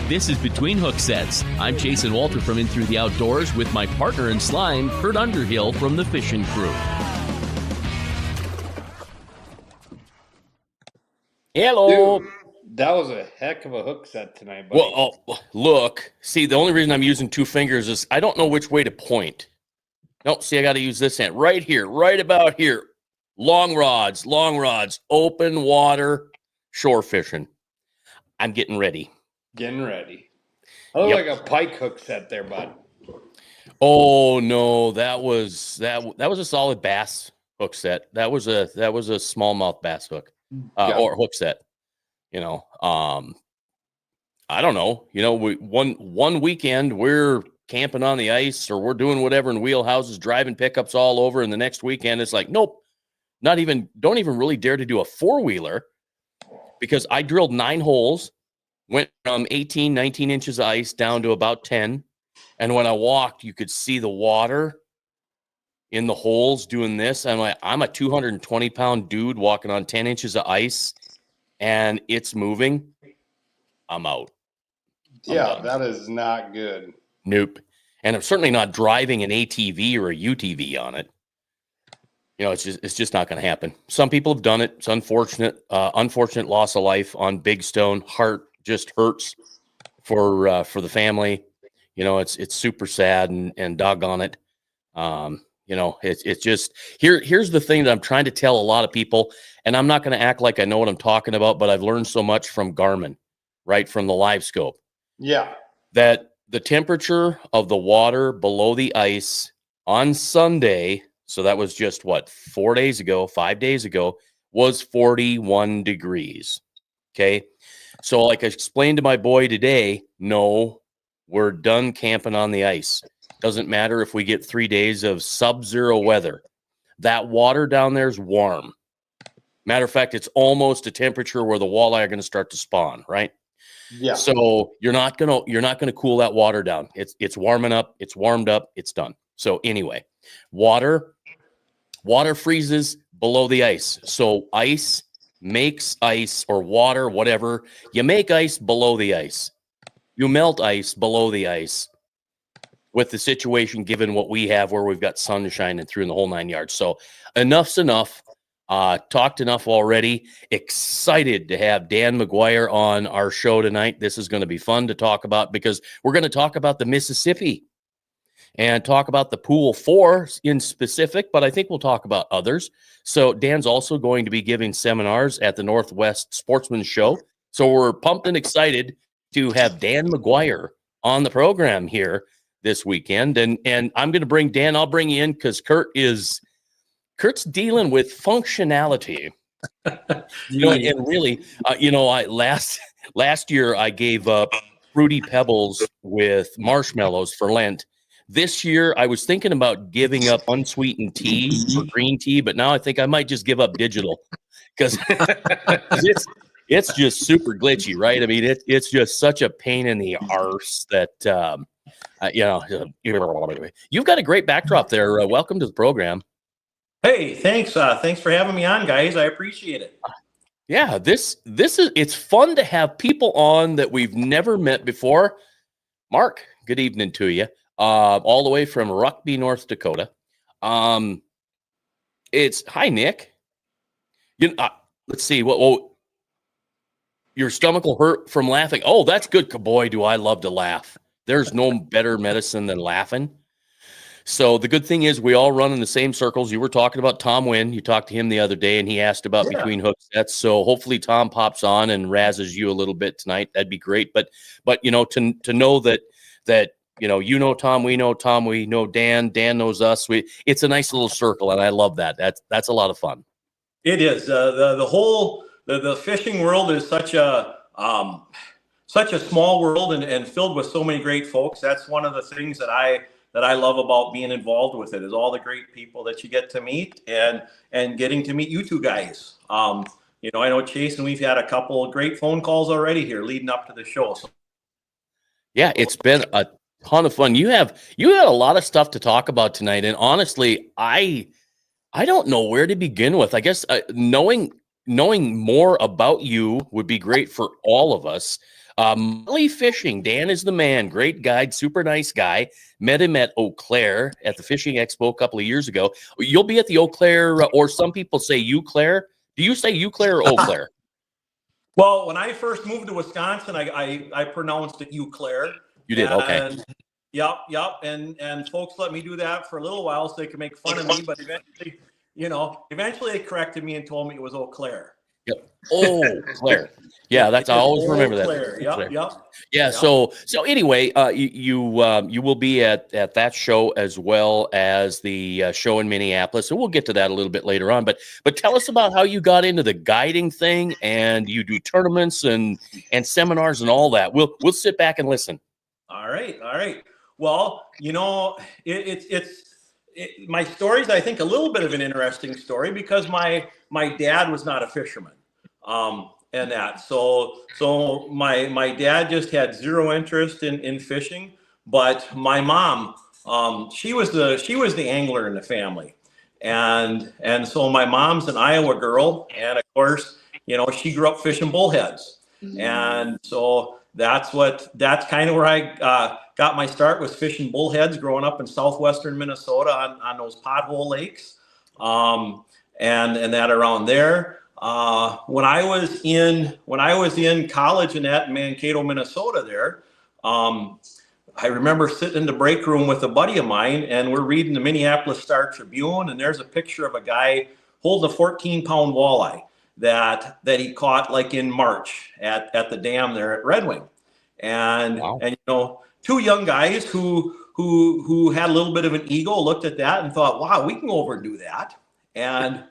This is Between Hook Sets. I'm Jason Walter from In Through the Outdoors with my partner in slime, Kurt Underhill from the Fishing Crew. Hello. Dude, that was a heck of a hook set tonight, buddy. Well, look. See, the only reason I'm using two fingers is I don't know which way to point. Nope, see, I got to use this hand. Right here, right about here. Long rods, open water, shore fishing. I'm getting ready. Getting ready. I look like a pike hook set there, bud. Oh no, that was a solid bass hook set. That was a smallmouth bass hook or hook set. I don't know. We one weekend we're camping on the ice or we're doing whatever in wheelhouses, driving pickups all over, and the next weekend it's like, nope, don't even really dare to do a four-wheeler because I drilled 9 holes. Went from 18, 19 inches of ice down to about 10. And when I walked, you could see the water in the holes doing this. I'm like, I'm a 220-pound dude walking on 10 inches of ice, and it's moving. I'm out. I'm done. That is not good. Nope. And I'm certainly not driving an ATV or a UTV on it. It's just not going to happen. Some people have done it. It's unfortunate. Unfortunate loss of life on Big Stone. Heart just hurts for the family. It's super sad and doggone it. It's just here's the thing that I'm trying to tell a lot of people, and I'm not going to act like I know what I'm talking about, but I've learned so much from Garmin, right? From the live scope. Yeah. That the temperature of the water below the ice on Sunday, so that was just 5 days ago, was 41 degrees. Okay. So like I explained to my boy today, no, we're done camping on the ice. Doesn't matter if we get 3 days of sub-zero weather. That water down there is warm. Matter of fact, it's almost a temperature where the walleye are going to start to spawn, right? Yeah. So you're not gonna cool that water down. It's warming up, it's warmed up, it's done. So anyway, water freezes below the ice. So ice makes ice or water, whatever. You make ice below the ice. You melt ice below the ice with the situation given what we have where we've got sun shining through in the whole 9 yards. So enough's enough. Talked enough already. Excited to have Dan McGuire on our show tonight. This is going to be fun to talk about because we're going to talk about the Mississippi and talk about the Pool 4 in specific, but I think we'll talk about others. So Dan's also going to be giving seminars at the Northwest Sportsman Show. So we're pumped and excited to have Dan McGuire on the program here this weekend. And I'm going to bring Dan, I'll bring you in because Kurt's dealing with functionality. And really, last year I gave up Fruity Pebbles with marshmallows for Lent. This year, I was thinking about giving up unsweetened tea or green tea, but now I think I might just give up digital because it's just super glitchy, right? I mean, it's just such a pain in the arse that, you've got a great backdrop there. Welcome to the program. Hey, thanks. Thanks for having me on, guys. I appreciate it. Yeah, it's fun to have people on that we've never met before. Mark, good evening to you. All the way from Rugby, North Dakota. Hi, Nick. Let's see. Your stomach will hurt from laughing. Oh, that's good. Boy, do I love to laugh. There's no better medicine than laughing. So the good thing is we all run in the same circles. You were talking about Tom Wynn. You talked to him the other day, and he asked about Between Hook Sets. So hopefully Tom pops on and razzes you a little bit tonight. That'd be great. But to know that Tom, we know Dan knows us. It's a nice little circle, and I love that. That's a lot of fun. It is. The whole fishing world is such a small world and filled with so many great folks. That's one of the things that I love about being involved with it is all the great people that you get to meet and getting to meet you two guys. I know Chase and we've had a couple of great phone calls already here leading up to the show. So. Yeah, it's been a ton of fun. You had a lot of stuff to talk about tonight, and honestly, I I don't know where to begin with. I guess knowing more about you would be great for all of us. Molly Fishing, Dan is the man. Great guide, super nice guy. Met him at Eau Claire at the Fishing Expo a couple of years ago. You'll be at the Eau Claire, or some people say Eau Claire. Do you say Eau Claire or Eau Claire? Well, when I first moved to Wisconsin, I pronounced it Eau Claire. You did, okay. Yep. And folks let me do that for a little while so they could make fun of me, but eventually they corrected me and told me it was Eau Claire. Yep. Oh, Claire. Yeah, that's I always remember that. Claire. Yep. Yeah. Yep. So anyway, you will be at that show as well as the show in Minneapolis, and we'll get to that a little bit later on. But tell us about how you got into the guiding thing, and you do tournaments and seminars and all that. We'll sit back and listen. All right. Well, my story's, I think, a little bit of an interesting story because my dad was not a fisherman, and that. So my dad just had zero interest in fishing, but my mom, she was the angler in the family, and so my mom's an Iowa girl, and of course, she grew up fishing bullheads, and so that's kind of where I got my start, was fishing bullheads growing up in southwestern Minnesota on those pothole lakes, and that around there. When I was in college in Mankato, Minnesota there, I remember sitting in the break room with a buddy of mine, and we're reading the Minneapolis Star Tribune, and there's a picture of a guy holding a 14-pound walleye that he caught like in March at the dam there at Red Wing. And wow. And two young guys who had a little bit of an ego looked at that and thought, wow, we can go over and do that. And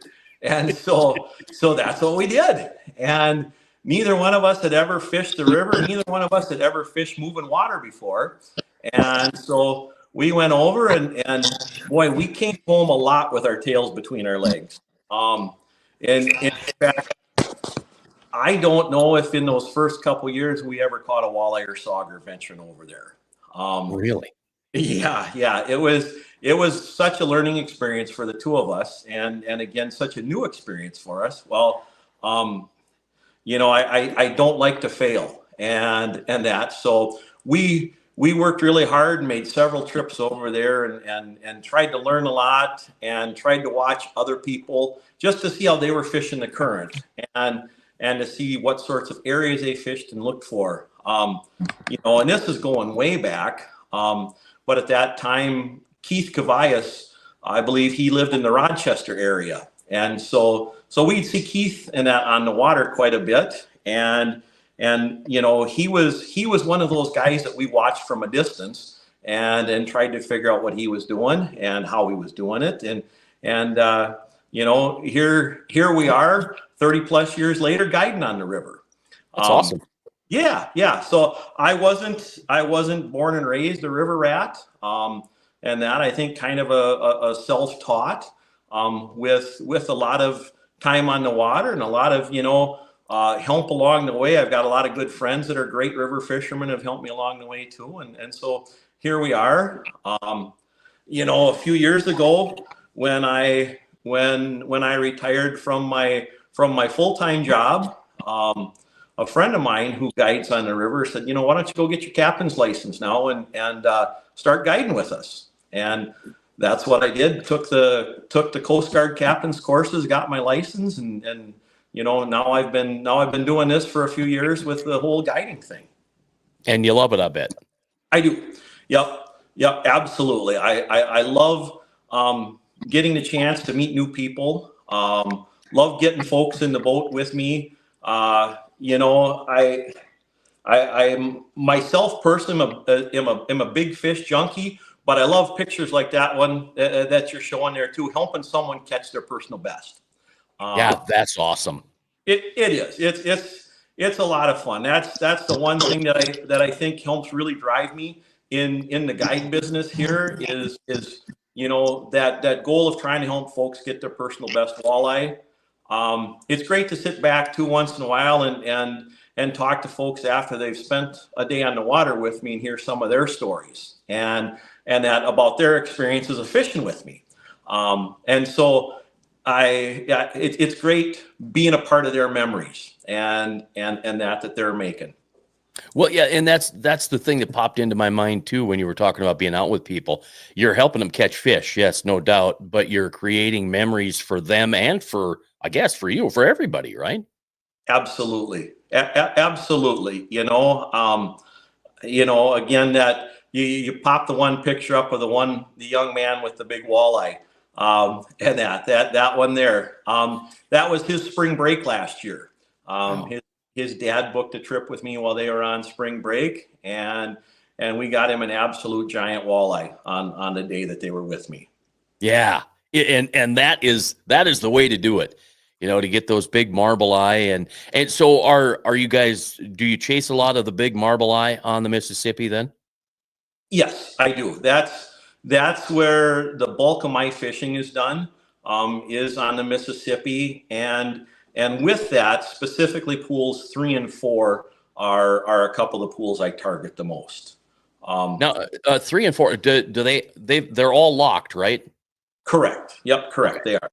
so that's what we did. And neither one of us had ever fished the river. Neither one of us had ever fished moving water before. And so we went over and boy, we came home a lot with our tails between our legs. And in fact, I don't know if in those first couple years we ever caught a walleye or sauger venturing over there. Really? Yeah. It was such a learning experience for the two of us, and again, such a new experience for us. Well, I don't like to fail, and that. So we worked really hard and made several trips over there, and tried to learn a lot, and tried to watch other people just to see how they were fishing the current, and to see what sorts of areas they fished and looked for. And this is going way back. But at that time, Keith Cavias, I believe he lived in the Rochester area. And so we'd see Keith on the water quite a bit. And he was one of those guys that we watched from a distance and tried to figure out what he was doing and how he was doing it. And here we are 30 plus years later guiding on the river. That's awesome. Yeah. So I wasn't born and raised a river rat. And that, I think, kind of a self-taught, with a lot of time on the water and a lot of, help along the way. I've got a lot of good friends that are great river fishermen, have helped me along the way too. And so here we are. A few years ago when I retired from my full-time job, a friend of mine who guides on the river said, why don't you go get your captain's license now and start guiding with us? And that's what I did. Took the Coast Guard captain's courses, got my license, and now I've been doing this for a few years with the whole guiding thing. And you love it, I bet. I do. Yep, absolutely. I love getting the chance to meet new people. Love getting folks in the boat with me. I myself personally am a big fish junkie, but I love pictures like that one that you're showing there too, helping someone catch their personal best. Yeah, that's awesome. It is. It's a lot of fun. That's the one thing that I think helps really drive me in the guide business here is that goal of trying to help folks get their personal best walleye. It's great to sit back too once in a while and talk to folks after they've spent a day on the water with me and hear some of their stories and that about their experiences of fishing with me. And so It's great being a part of their memories and that they're making. Well, yeah, and that's the thing that popped into my mind too when you were talking about being out with people. You're helping them catch fish, yes, no doubt, but you're creating memories for them and for, I guess, for you, for everybody, right? Absolutely. Absolutely. Again, that you pop the one picture up of the young man with the big walleye, and that one there. That was his spring break last year. Wow. His dad booked a trip with me while they were on spring break, and we got him an absolute giant walleye on the day that they were with me. Yeah, and that is the way to do it. To get those big marble eye, and so are you guys? Do you chase a lot of the big marble eye on the Mississippi then? Yes, I do. That's where the bulk of my fishing is done, is on the Mississippi, and with that, specifically pools 3 and 4 are a couple of pools I target the most. Now, 3 and 4, they're all locked, right? Correct. Yep. Correct. Okay. They are.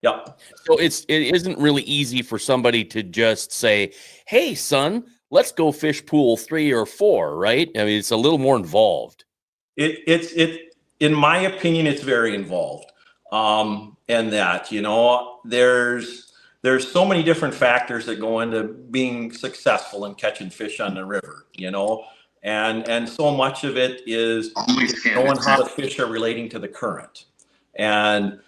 Yep. So it isn't really easy for somebody to just say, "Hey, son, let's go fish pool 3 or 4," right? I mean, it's a little more involved. It in my opinion, it's very involved. And that, there's so many different factors that go into being successful in catching fish on the river, and so much of it is knowing how to fish are relating to the current, and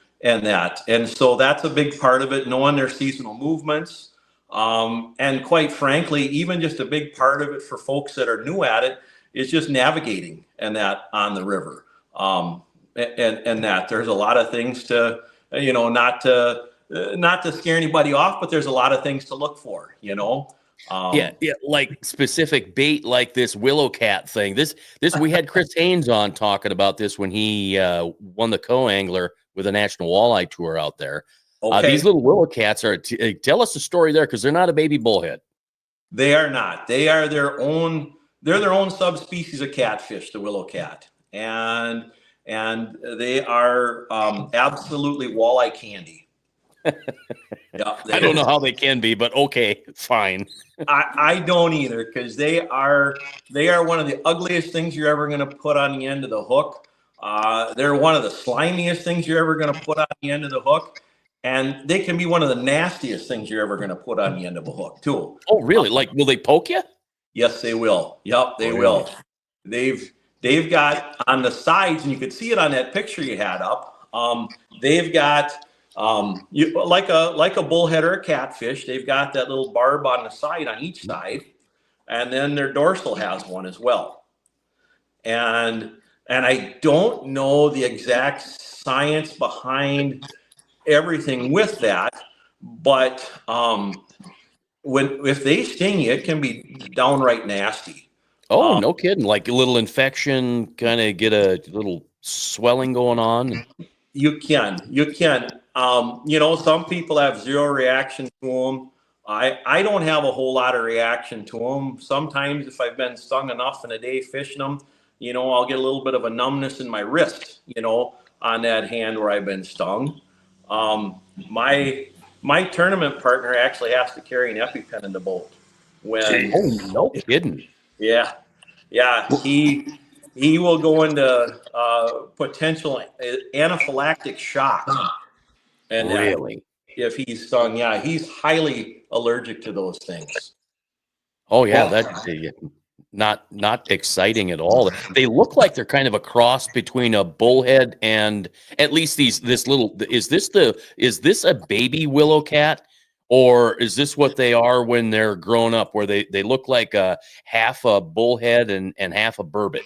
so that's a big part of it, knowing their seasonal movements, and quite frankly, even just a big part of it for folks that are new at it is just navigating and that on the river, and that there's a lot of things to, not to scare anybody off, but there's a lot of things to look for, Yeah, like specific bait, like this willow cat thing. This we had Chris Haynes on talking about this when he won the co-angler with a national walleye tour out there. Okay. These little willow cats are. Tell us the story there, because they're not a baby bullhead. They are not. They are their own. They're their own subspecies of catfish, the willow cat, and they are absolutely walleye candy. Yeah, I don't know how they can be, but okay, fine. I don't either, because they are one of the ugliest things you're ever going to put on the end of the hook. They're one of the slimiest things you're ever going to put on the end of the hook, and they can be one of the nastiest things you're ever going to put on the end of a hook too. Oh, really? Like, will they poke you? Yes, they will. Yep, they will. They've got on the sides, and you could see it on that picture you had up. They've got like a bullhead or a catfish. They've got that little barb on the side on each side, and then their dorsal has one as well. And I don't know the exact science behind everything with that, but if they sting you, it can be downright nasty. Oh, no kidding! Like a little infection, kind of get a little swelling going on. You can. Some people have zero reaction to them. I don't have a whole lot of reaction to them. Sometimes if I've been stung enough in a day fishing them, I'll get a little bit of a numbness in my wrist, on that hand where I've been stung. My tournament partner actually has to carry an EpiPen in the boat. Oh, no kidding. Yeah. He will go into potential anaphylactic shock. And really, if he's stung, he's highly allergic to those things. Oh yeah, that's not exciting at all. They look like they're kind of a cross between a bullhead and at least this little. Is this a baby willow cat, or is this what they are when they're grown up, where they look like a half a bullhead and half a burbot?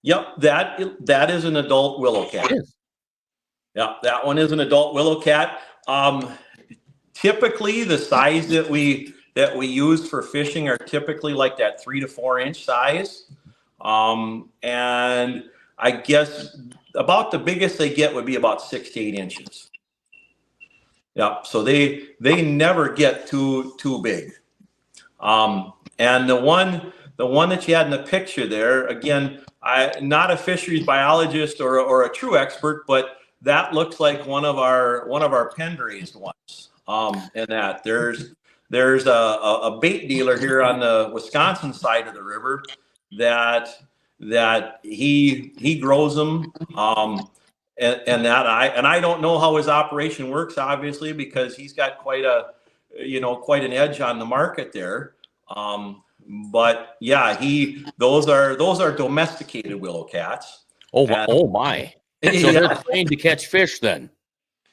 Yep, that is an adult willow cat. Yeah, that one is an adult willow cat. Typically, the size that we use for fishing are typically like that 3 to 4 inch size, and I guess about the biggest they get would be about 6 to 8 inches. Yeah, so they never get too big. And the one that you had in the picture there, again, I'm not a fisheries biologist or a true expert, but that looks like one of our pen raised ones. And that there's a bait dealer here on the Wisconsin side of the river that he grows them. And that I don't know how his operation works, obviously, because he's got quite an edge on the market there. But yeah, those are domesticated willow cats. Oh my! So they're trained to catch fish then.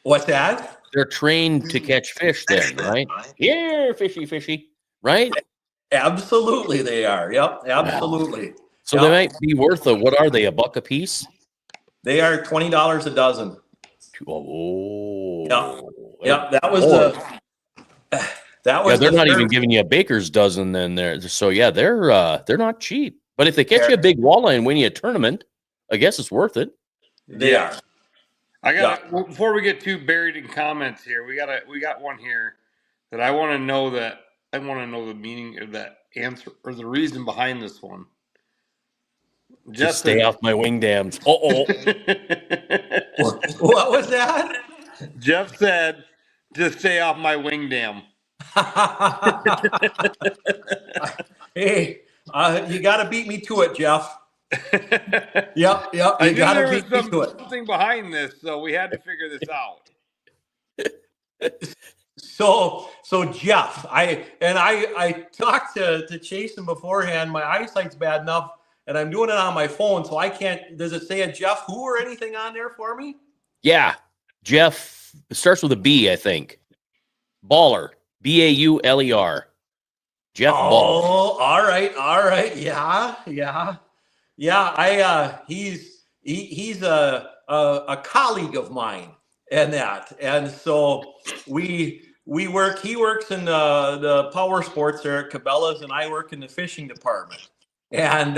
What's that? They're trained to catch fish then, right? Yeah, fishy, right? Absolutely, they are. Yep, absolutely. Wow. So they might be worth what are they? $1 a piece? They are $20 a dozen. Oh, yeah. That was they're not even giving you a baker's dozen then there. So yeah, they're not cheap. But if they catch you a big walleye and win you a tournament, I guess it's worth it. They are. Before we get too buried in comments here, we got one here that I want to know the meaning of that answer or the reason behind this one. Just stay off my wing dams. What was that? Jeff said, just stay off my wing dam. Hey, you got to beat me to it, Jeff. Yep. You got to beat me to it. Something behind this, so we had to figure this out. So Jeff, I talked to Chasen beforehand. My eyesight's bad enough, and I'm doing it on my phone, so I can't. Does it say a Jeff who or anything on there for me? Yeah, Jeff. It starts with a B, I think. Baller. Bauler. Jeff Ball. Oh, all right. Yeah. He's a colleague of mine, and so we work. He works in the power sports there at Cabela's, and I work in the fishing department. And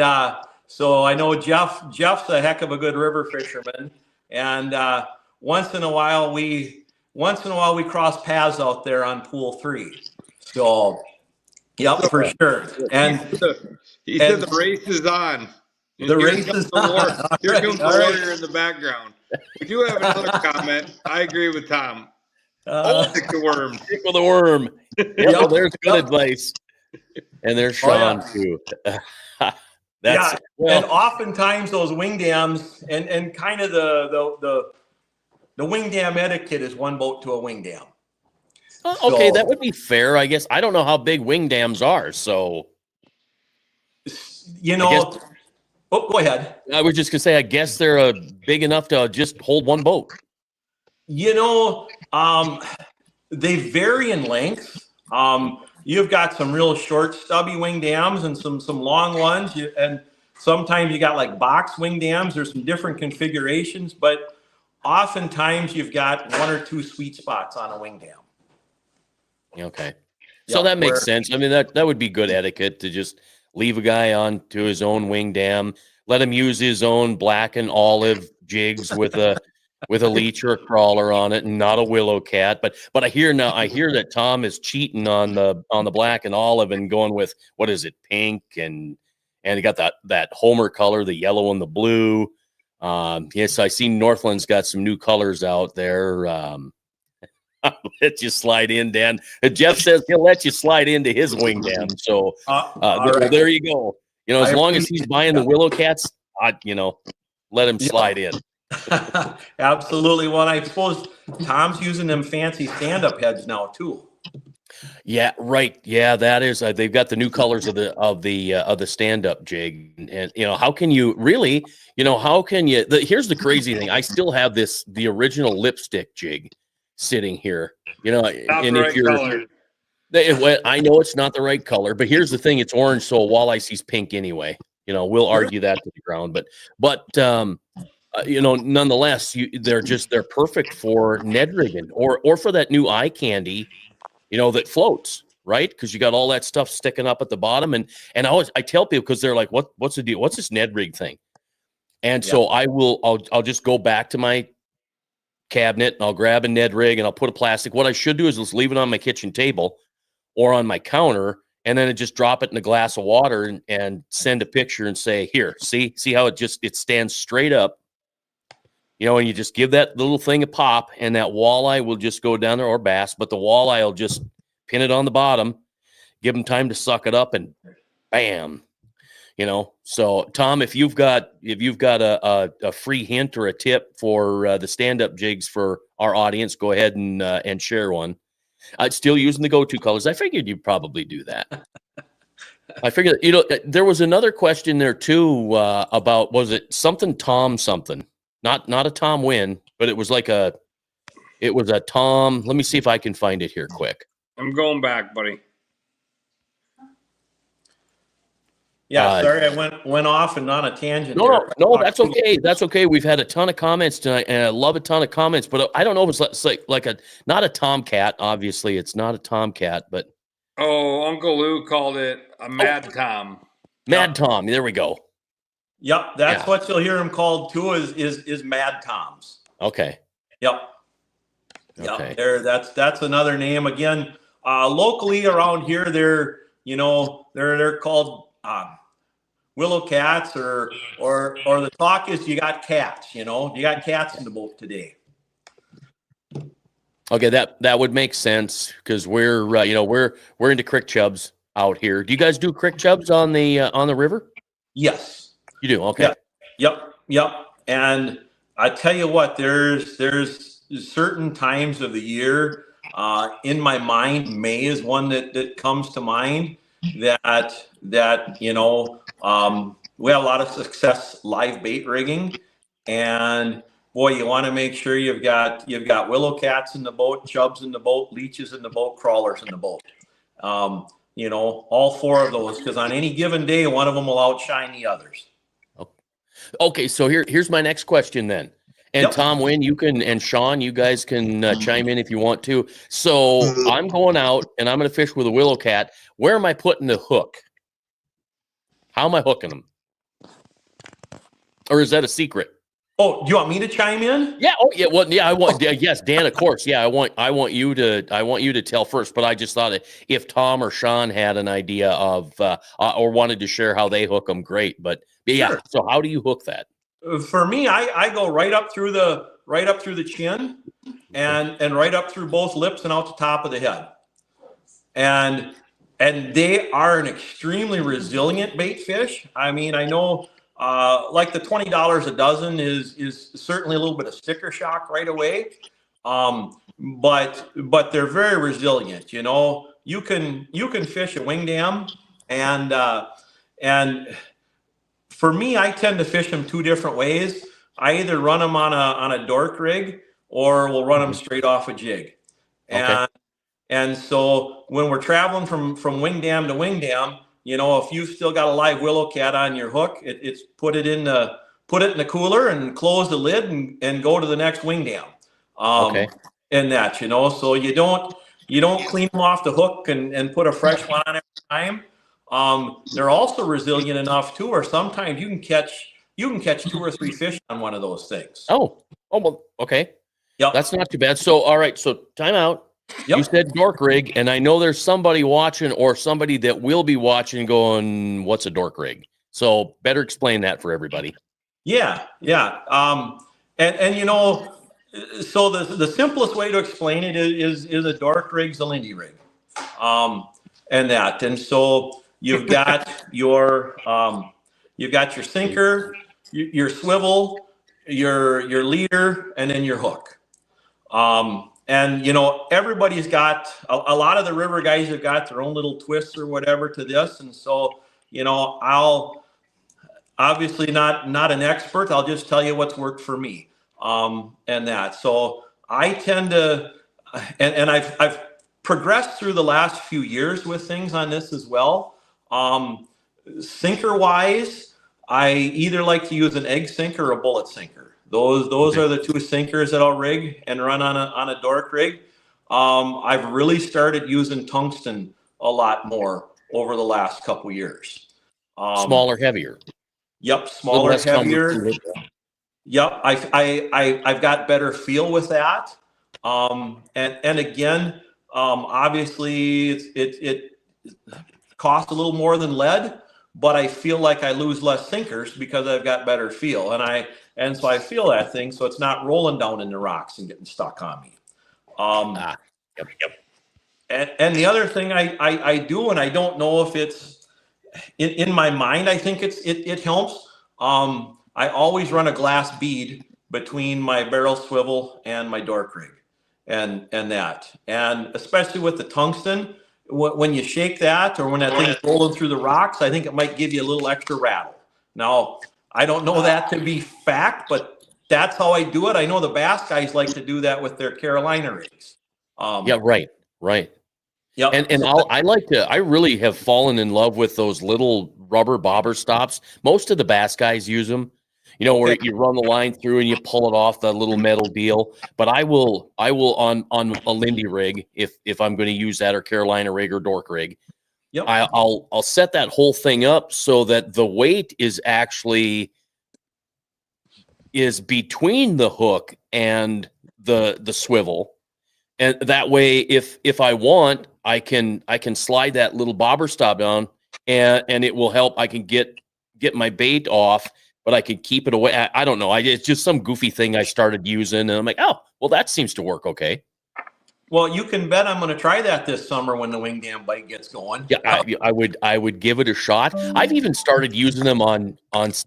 so I know Jeff's a heck of a good river fisherman, and once in a while we cross paths out there on pool 3. So, yep, for sure. And he said the race is on. The race is on. Here comes the warrior in the background. We do have another comment. I agree with Tom. Stick the worm. Stick with the worm. Well, there's good advice. And there's Sean too. And oftentimes those wing dams and kind of the wing dam etiquette is one boat to a wing dam. Okay, that would be fair, I guess. I don't know how big wing dams are, so go ahead. I was just gonna say, I guess they're big enough to just hold one boat. They vary in length. You've got some real short, stubby wing dams and some long ones, and sometimes you got like box wing dams. There's some different configurations, but oftentimes you've got 1 or 2 sweet spots on a wing dam. Okay, so that makes sense. I mean, that would be good etiquette to just leave a guy on to his own wing dam, let him use his own black and olive jigs with a leech or a crawler on it, and not a willow cat. But I hear that Tom is cheating on the black and olive and going with, what is it, pink, and he got that Homer color, the yellow and the blue. Yes, I see Northland's got some new colors out there. I'll let you slide in, Dan. Jeff says he'll let you slide into his wing dam. So there you go. As long as he's buying the willow cats, let him slide in. Absolutely. Well, I suppose Tom's using them fancy stand-up heads now too. Yeah, right. Yeah, that is. They've got the new colors of the stand-up jig, and how can you really? How can you? Here's the crazy thing. I still have the original lipstick jig sitting here. And if you're, I know it's not the right color, but here's the thing: it's orange, so a walleye sees pink anyway. We'll argue that to the ground, but nonetheless, they're perfect for Ned rigging or for that new eye candy, that floats, right? Because you got all that stuff sticking up at the bottom, and I tell people, because they're like, what's the deal? What's this Ned rig thing? And so I'll just go back to my cabinet and I'll grab a Ned rig and I'll put a plastic. What I should do is just leave it on my kitchen table or on my counter, and then just drop it in a glass of water and send a picture and say, here, see how it stands straight up. and you just give that little thing a pop, and that walleye will just go down there, or bass, but the walleye will just pin it on the bottom, give them time to suck it up, and bam. So Tom, if you've got a free hint or a tip for the stand-up jigs for our audience, go ahead and share one. Still using the go-to colors. I figured you'd probably do that. I figured, there was another question there too about, was it something Tom something? Not a Tom Win, but it was a Tom. Let me see if I can find it here quick. I'm going back, buddy. Yeah, sorry, I went off and on a tangent. No, that's okay. That's okay. We've had a ton of comments tonight, and I love a ton of comments. But I don't know if it's like not a tomcat. Obviously, it's not a tomcat, but Uncle Lou called it a Mad Tom. Mad Tom. There we go. Yep, that's what you'll hear him called too. Is Mad Toms. Okay. Yep. Okay. That's another name again. Locally around here, they're called willow cats, or the talk is you got cats. You got cats in the boat today. Okay, that would make sense because we're into crick chubs out here. Do you guys do crick chubs on the river? Yes, you do. Okay. Yep. And I tell you what, there's certain times of the year. In my mind, May is one that comes to mind. That we have a lot of success live bait rigging, and boy, you want to make sure you've got willow cats in the boat, chubs in the boat, leeches in the boat, crawlers in the boat. All four of those, because on any given day, one of them will outshine the others. Okay, so here's my next question then. And Tom Wynn, you can, and Sean, you guys can chime in if you want to. So I'm going out and I'm going to fish with a willow cat. Where am I putting the hook? How am I hooking them? Or is that a secret? Oh, do you want me to chime in? Yeah. Oh, yeah. Well, yeah. I want. Yes, Dan. Of course. Yeah. I want you to tell first. But I just thought if Tom or Sean had an idea of or wanted to share how they hook them, great. But yeah. Sure. So how do you hook that? For me, I go right up through the chin, and right up through both lips and out the top of the head, and they are an extremely resilient bait fish. I mean, I know, like the $20 a dozen is certainly a little bit of sticker shock right away, but they're very resilient. You can fish a wing dam, and for me, I tend to fish them two different ways. I either run them on a dork rig, or we'll run them straight off a jig. And so when we're traveling from wing dam to wing dam, if you've still got a live willow cat on your hook, it's put it in the cooler and close the lid and go to the next wing dam. And that, so you don't clean them off the hook and put a fresh one on every time. They're also resilient enough too, or sometimes you can catch 2 or 3 fish on one of those things. Oh, well, okay. Yep. That's not too bad. So, all right. So time out. Yep. You said dork rig, and I know there's somebody watching or somebody that will be watching going, what's a dork rig? So better explain that for everybody. Yeah. So the simplest way to explain it is a dork rig's a Lindy rig. And so you've got your sinker, your swivel, your leader, and then your hook. And everybody's got a lot of the river guys have got their own little twists or whatever to this. And so, I'll obviously not an expert. I'll just tell you what's worked for me. So I tend to, and I've progressed through the last few years with things on this as well. Sinker wise, I either like to use an egg sinker or a bullet sinker. Those are the 2 sinkers that I'll rig and run on a dork rig. I've really started using tungsten a lot more over the last couple years. Smaller, heavier. Yep, smaller, heavier. Yep, I've got better feel with that. And again, obviously it costs a little more than lead, but I feel like I lose less sinkers because I've got better feel. And so I feel that thing, so it's not rolling down in the rocks and getting stuck on me. And the other thing I do, and I don't know if it's in my mind, I think it helps. I always run a glass bead between my barrel swivel and my dork rig, and especially with the tungsten, when you shake that or when that thing's rolling through the rocks, I think it might give you a little extra rattle. Now, I don't know that to be fact, but that's how I do it. I know the bass guys like to do that with their Carolina rigs. Yeah, right. Yeah, and I really have fallen in love with those little rubber bobber stops. Most of the bass guys use them, where you run the line through and you pull it off the little metal deal. But I will on a Lindy rig, if I'm going to use that, or Carolina rig or Dork rig, I'll set that whole thing up so that the weight is between the hook and the swivel. And that way, if I want, I can slide that little bobber stop down, and it will help. I can get my bait off, but I can keep it away. I don't know. It's just some goofy thing I started using, and I'm like, oh, well, that seems to work okay. Well, you can bet I'm going to try that this summer when the wing dam bite gets going. Yeah, I would give it a shot. I've even started using them on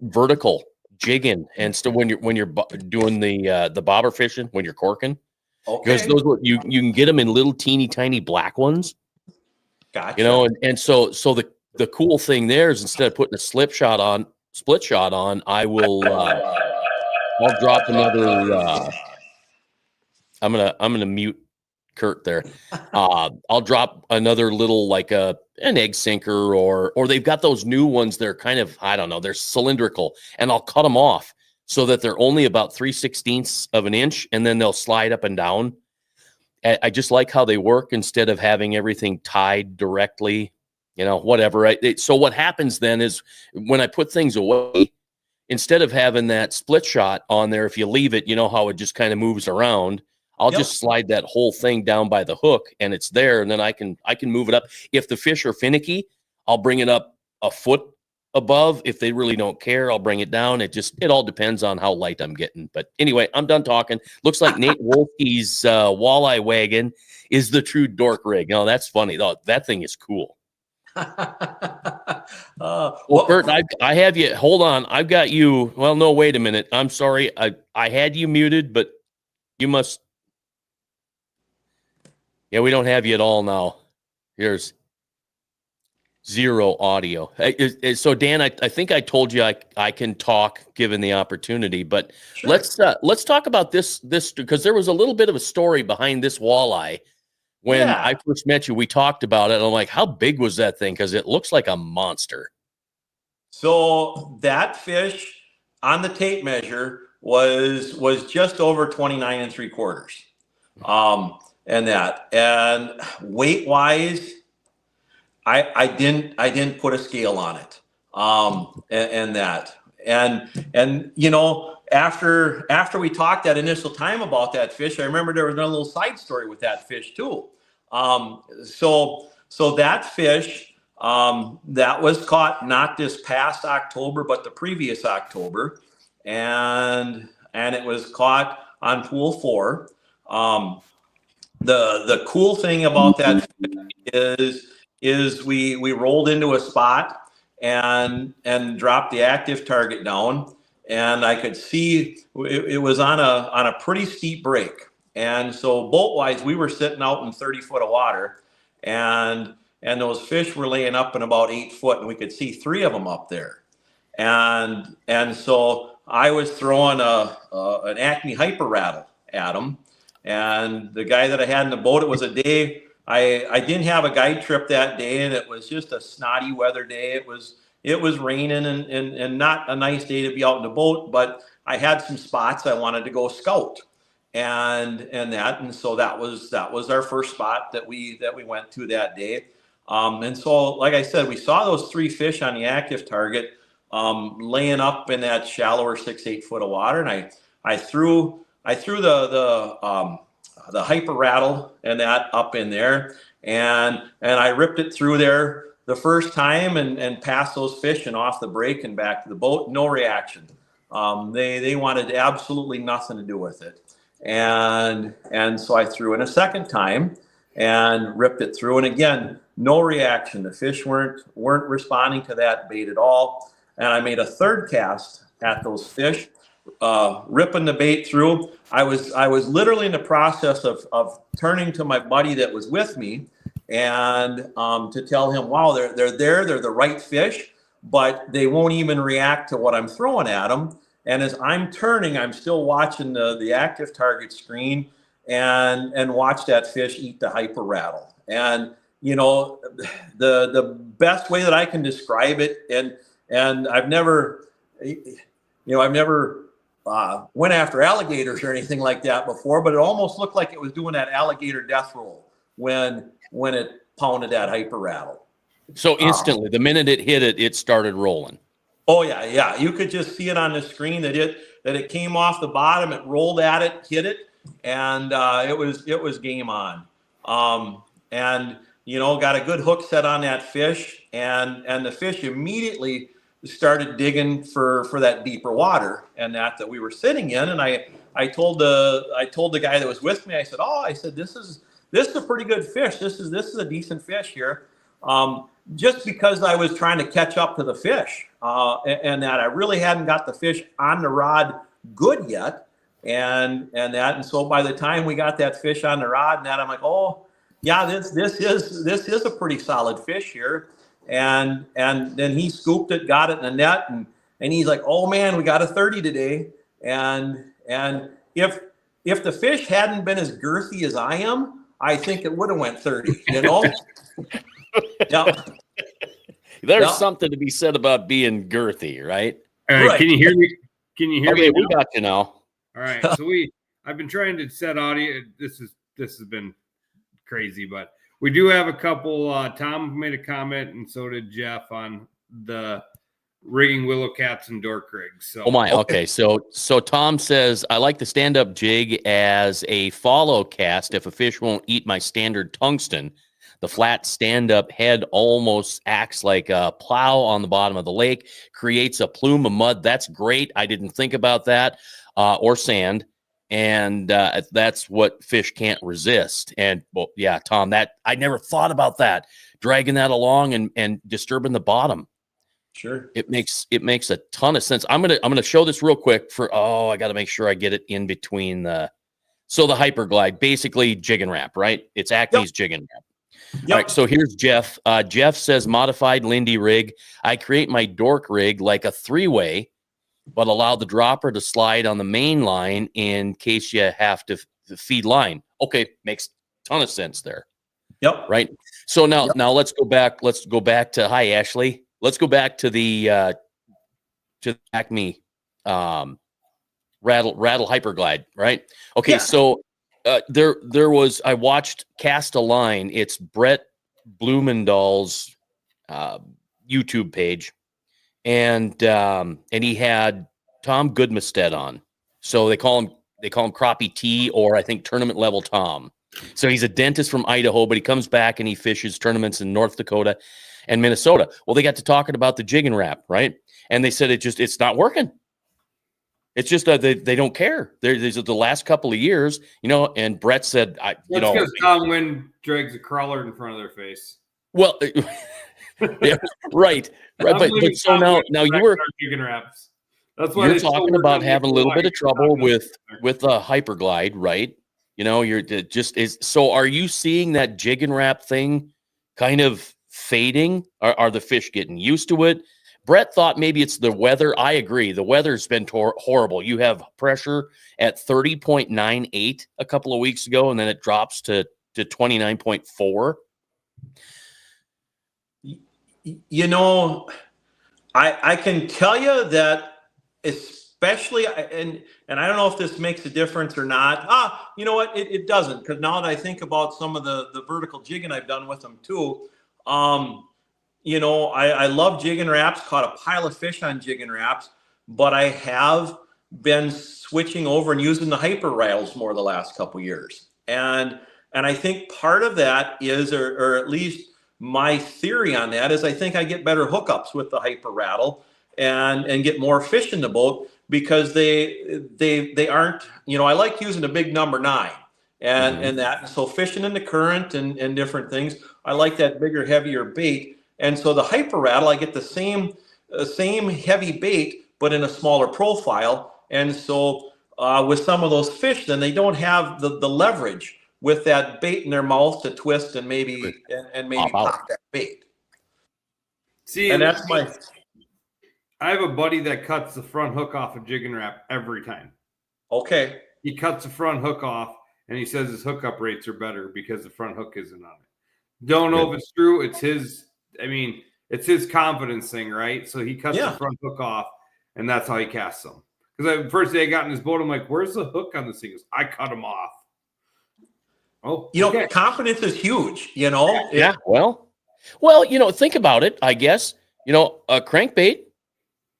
vertical jigging, and so when you're doing the bobber fishing, when you're corking. Because those you can get them in little teeny tiny black ones. Gotcha. And so the cool thing there is, instead of putting a split shot on, I will I'll drop another I'm gonna mute Kurt there. I'll drop another little, like an egg sinker, or they've got those new ones. They're kind of, I don't know, they're cylindrical, and I'll cut them off so that they're only about 3/16 of an inch, and then they'll slide up and down. I just like how they work instead of having everything tied directly, whatever. So what happens then is, when I put things away, instead of having that split shot on there, if you leave it, how it just kind of moves around, I'll just slide that whole thing down by the hook, and it's there, and then I can move it up. If the fish are finicky, I'll bring it up a foot above. If they really don't care, I'll bring it down. It all depends on how light I'm getting. But anyway, I'm done talking. Looks like Nate Wolke's walleye wagon is the true dork rig. That's funny. That thing is cool. Well, Kurt, I have you. Hold on. I've got you. Well, no, wait a minute. I'm sorry. I had you muted, but you must. Yeah, we don't have you at all now. Here's zero audio. So Dan, I think I told you I can talk given the opportunity, but sure. Let's talk about this because there was a little bit of a story behind this walleye. When I first met you, we talked about it, and I'm like, how big was that thing? Because it looks like a monster. So that fish on the tape measure was just over 29 3/4. And weight wise, I didn't put a scale on it. After we talked that initial time about that fish, I remember there was another little side story with that fish too. So that fish, that was caught not this past October, but the previous October. And it was caught on pool 4. The cool thing about that is we rolled into a spot and dropped the active target down, and I could see it was on a pretty steep break. And so boat wise, we were sitting out in 30 foot of water, and those fish were laying up in about 8 foot, and we could see 3 of them up there. And so I was throwing an Acme hyper rattle at them. And the guy that I had in the boat, it was a day, I didn't have a guide trip that day, and it was just a snotty weather day. It was raining and not a nice day to be out in the boat, but I had some spots I wanted to go scout. And so that was our first spot that we went to that day. And so, like I said, we saw those 3 fish on the active target, laying up in that shallower 6-8 foot of water. And I threw the hyper rattle and that up in there, and I ripped it through there the first time and passed those fish and off the break and back to the boat. No reaction. They wanted absolutely nothing to do with it. And so I threw in a second time and ripped it through. And again, no reaction. The fish weren't responding to that bait at all. And I made a third cast at those fish, ripping the bait through. I was literally in the process of turning to my buddy that was with me and to tell him, wow, they're the right fish, but they won't even react to what I'm throwing at them. And as I'm turning, I'm still watching the active target screen and watch that fish eat the hyper rattle. And you know, the best way that I can describe it, and I've never went after alligators or anything like that before, but it almost looked like it was doing that alligator death roll when it pounded that hyper rattle. So instantly, the minute it hit it, it started rolling. Oh yeah. You could just see it on the screen that it came off the bottom, it rolled at it, hit it, and it was game on. And you know, got a good hook set on that fish, and the fish immediately started digging for that deeper water and that we were sitting in. And I told the guy that was with me, I said, this is a pretty good fish. This is a decent fish here. Just because I was trying to catch up to the fish, and that I really hadn't got the fish on the rod good yet. And so by the time we got that fish on the rod and that, I'm like, oh yeah, this is a pretty solid fish here. And then he scooped it, got it in the net, and he's like, oh man, we got a 30 today. And if the fish hadn't been as girthy as I am, I think it would have went 30, you know? Yeah. There's something to be said about being girthy, right? All right. Can you hear me? Okay, we got you now. All right. So I've been trying to set audio. This has been crazy, but we do have a couple. Tom made a comment, and so did Jeff on the rigging willow cats and dork rigs. So, oh my, okay. So Tom says, I like the stand-up jig as a follow cast if a fish won't eat my standard tungsten. The flat stand-up head almost acts like a plow on the bottom of the lake, creates a plume of mud. That's great. I didn't think about that, or sand. And that's what fish can't resist. And well, yeah, Tom, that I never thought about that, dragging that along and disturbing the bottom. Sure. It makes a ton of sense. I'm gonna show this real quick I got to make sure I get it in between the Hyperglide, basically jig and wrap, right? It's Acme's jig and wrap. Yep. All right, so here's Jeff. Jeff says, modified Lindy rig. I create my dork rig like a 3-way, but allow the dropper to slide on the main line in case you have to feed line. Okay, makes a ton of sense there. Yep. Right. So now let's go back. Let's go back to hi Ashley. Let's go back to the Acme rattle Hyperglide. Right. Okay. Yeah. So there was, I watched Cast a Line. It's Brett Blumendahl's YouTube page. And he had Tom Goodmestead on. So they call him Crappie T, or I think tournament level Tom. So he's a dentist from Idaho, but he comes back and he fishes tournaments in North Dakota and Minnesota. Well, they got to talking about the jig and wrap, right? And they said it's not working. It's just they don't care. There's the last couple of years, you know. And Brett said, because Tom Wynn drags a crawler in front of their face. Well, yeah, right. But so now you were That's why you're talking about having a little bit of trouble with a Hyperglide, right? You know, so are you seeing that jig and wrap thing kind of fading? Are the fish getting used to it? Brett thought maybe it's the weather. I agree. The weather's been horrible. You have pressure at 30.98 a couple of weeks ago, and then it drops to 29.4. You know, I can tell you that, especially, and I don't know if this makes a difference or not. You know what? It doesn't, because now that I think about some of the vertical jigging I've done with them too, you know, I love jig and wraps, caught a pile of fish on jig and wraps, but I have been switching over and using the hyper rattles more the last couple of years. And I think part of that is, or at least my theory on that is, I think I get better hookups with the hyper rattle and get more fish in the boat because they aren't, I like using a big number 9 and that. So fishing in the current and different things, I like that bigger, heavier bait. And so the hyper rattle, I get the same heavy bait, but in a smaller profile. And so with some of those fish, then they don't have the leverage with that bait in their mouth to twist and maybe pop that bait. See, and that's my. I have a buddy that cuts the front hook off a jig and wrap every time. Okay. He cuts the front hook off, and he says his hookup rates are better because the front hook isn't on it. Don't know if it's true. It's his. I mean, it's his confidence thing, right? So he cuts the front hook off, and that's how he casts them. Because the first day I got in his boat, I'm like, "Where's the hook on this thing?" He goes, I cut him off. Oh, confidence is huge. Yeah. Well, think about it. I guess a crankbait.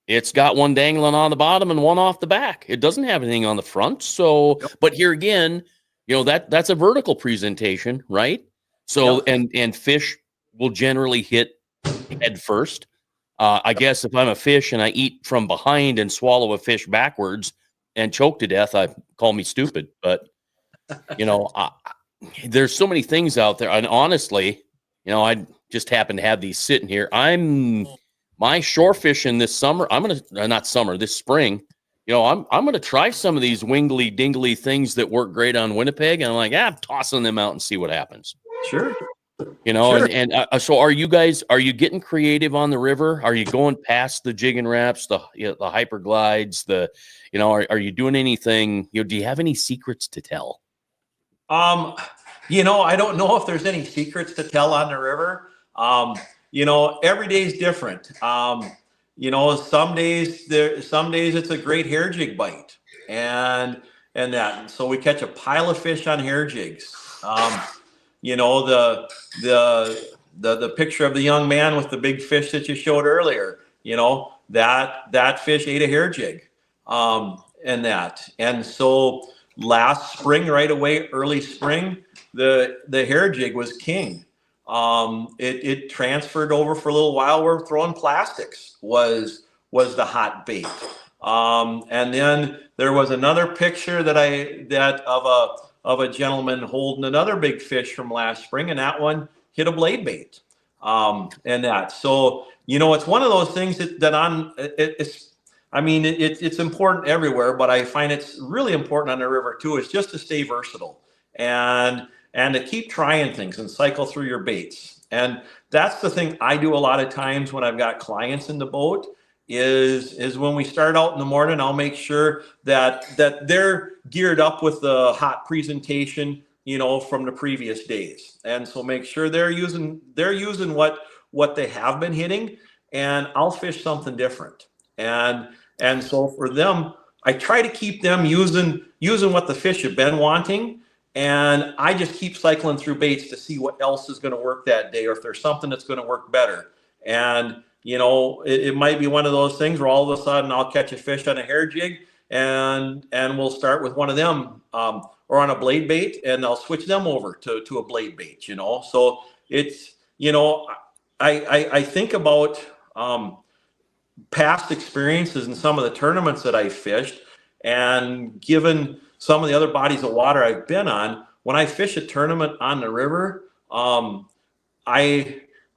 It's got one dangling on the bottom and one off the back. It doesn't have anything on the front. So, but here again, that's a vertical presentation, right? So, and fish will generally hit head first. I guess if I'm a fish and I eat from behind and swallow a fish backwards and choke to death, call me stupid. But, there's so many things out there. And honestly, I just happen to have these sitting here. My shore fishing this summer, this spring, I'm going to try some of these wingly dingly things that work great on Winnipeg. And I'm like, I'm tossing them out and see what happens. Sure. Sure. So are you getting creative on the river? Are you going past the jig and wraps, the hyper glides, are you doing anything? Do you have any secrets to tell? I don't know if there's any secrets to tell on the river. Every day is different. Some days it's a great hair jig bite and that. So we catch a pile of fish on hair jigs. The picture of the young man with the big fish that you showed earlier, that fish ate a hair jig. And that. And so last spring, right away, early spring, the hair jig was king. It transferred over for a little while. We're throwing plastics was the hot bait. And then there was another picture of a gentleman holding another big fish from last spring, and that one hit a blade bait. And that. So, it's one of those things it's important everywhere, but I find it's really important on the river too, is just to stay versatile and to keep trying things and cycle through your baits. And that's the thing I do a lot of times when I've got clients in the boat is when we start out in the morning, I'll make sure that they're geared up with the hot presentation, from the previous days. And so make sure they're using what they have been hitting, and I'll fish something different. And so for them, I try to keep them using what the fish have been wanting. And I just keep cycling through baits to see what else is going to work that day, or if there's something that's going to work better. And, it might be one of those things where all of a sudden I'll catch a fish on a hair jig and we'll start with one of them or on a blade bait, and I'll switch them over to a blade bait, So it's, I think about past experiences in some of the tournaments that I fished, and given some of the other bodies of water I've been on, when I fish a tournament on the river, I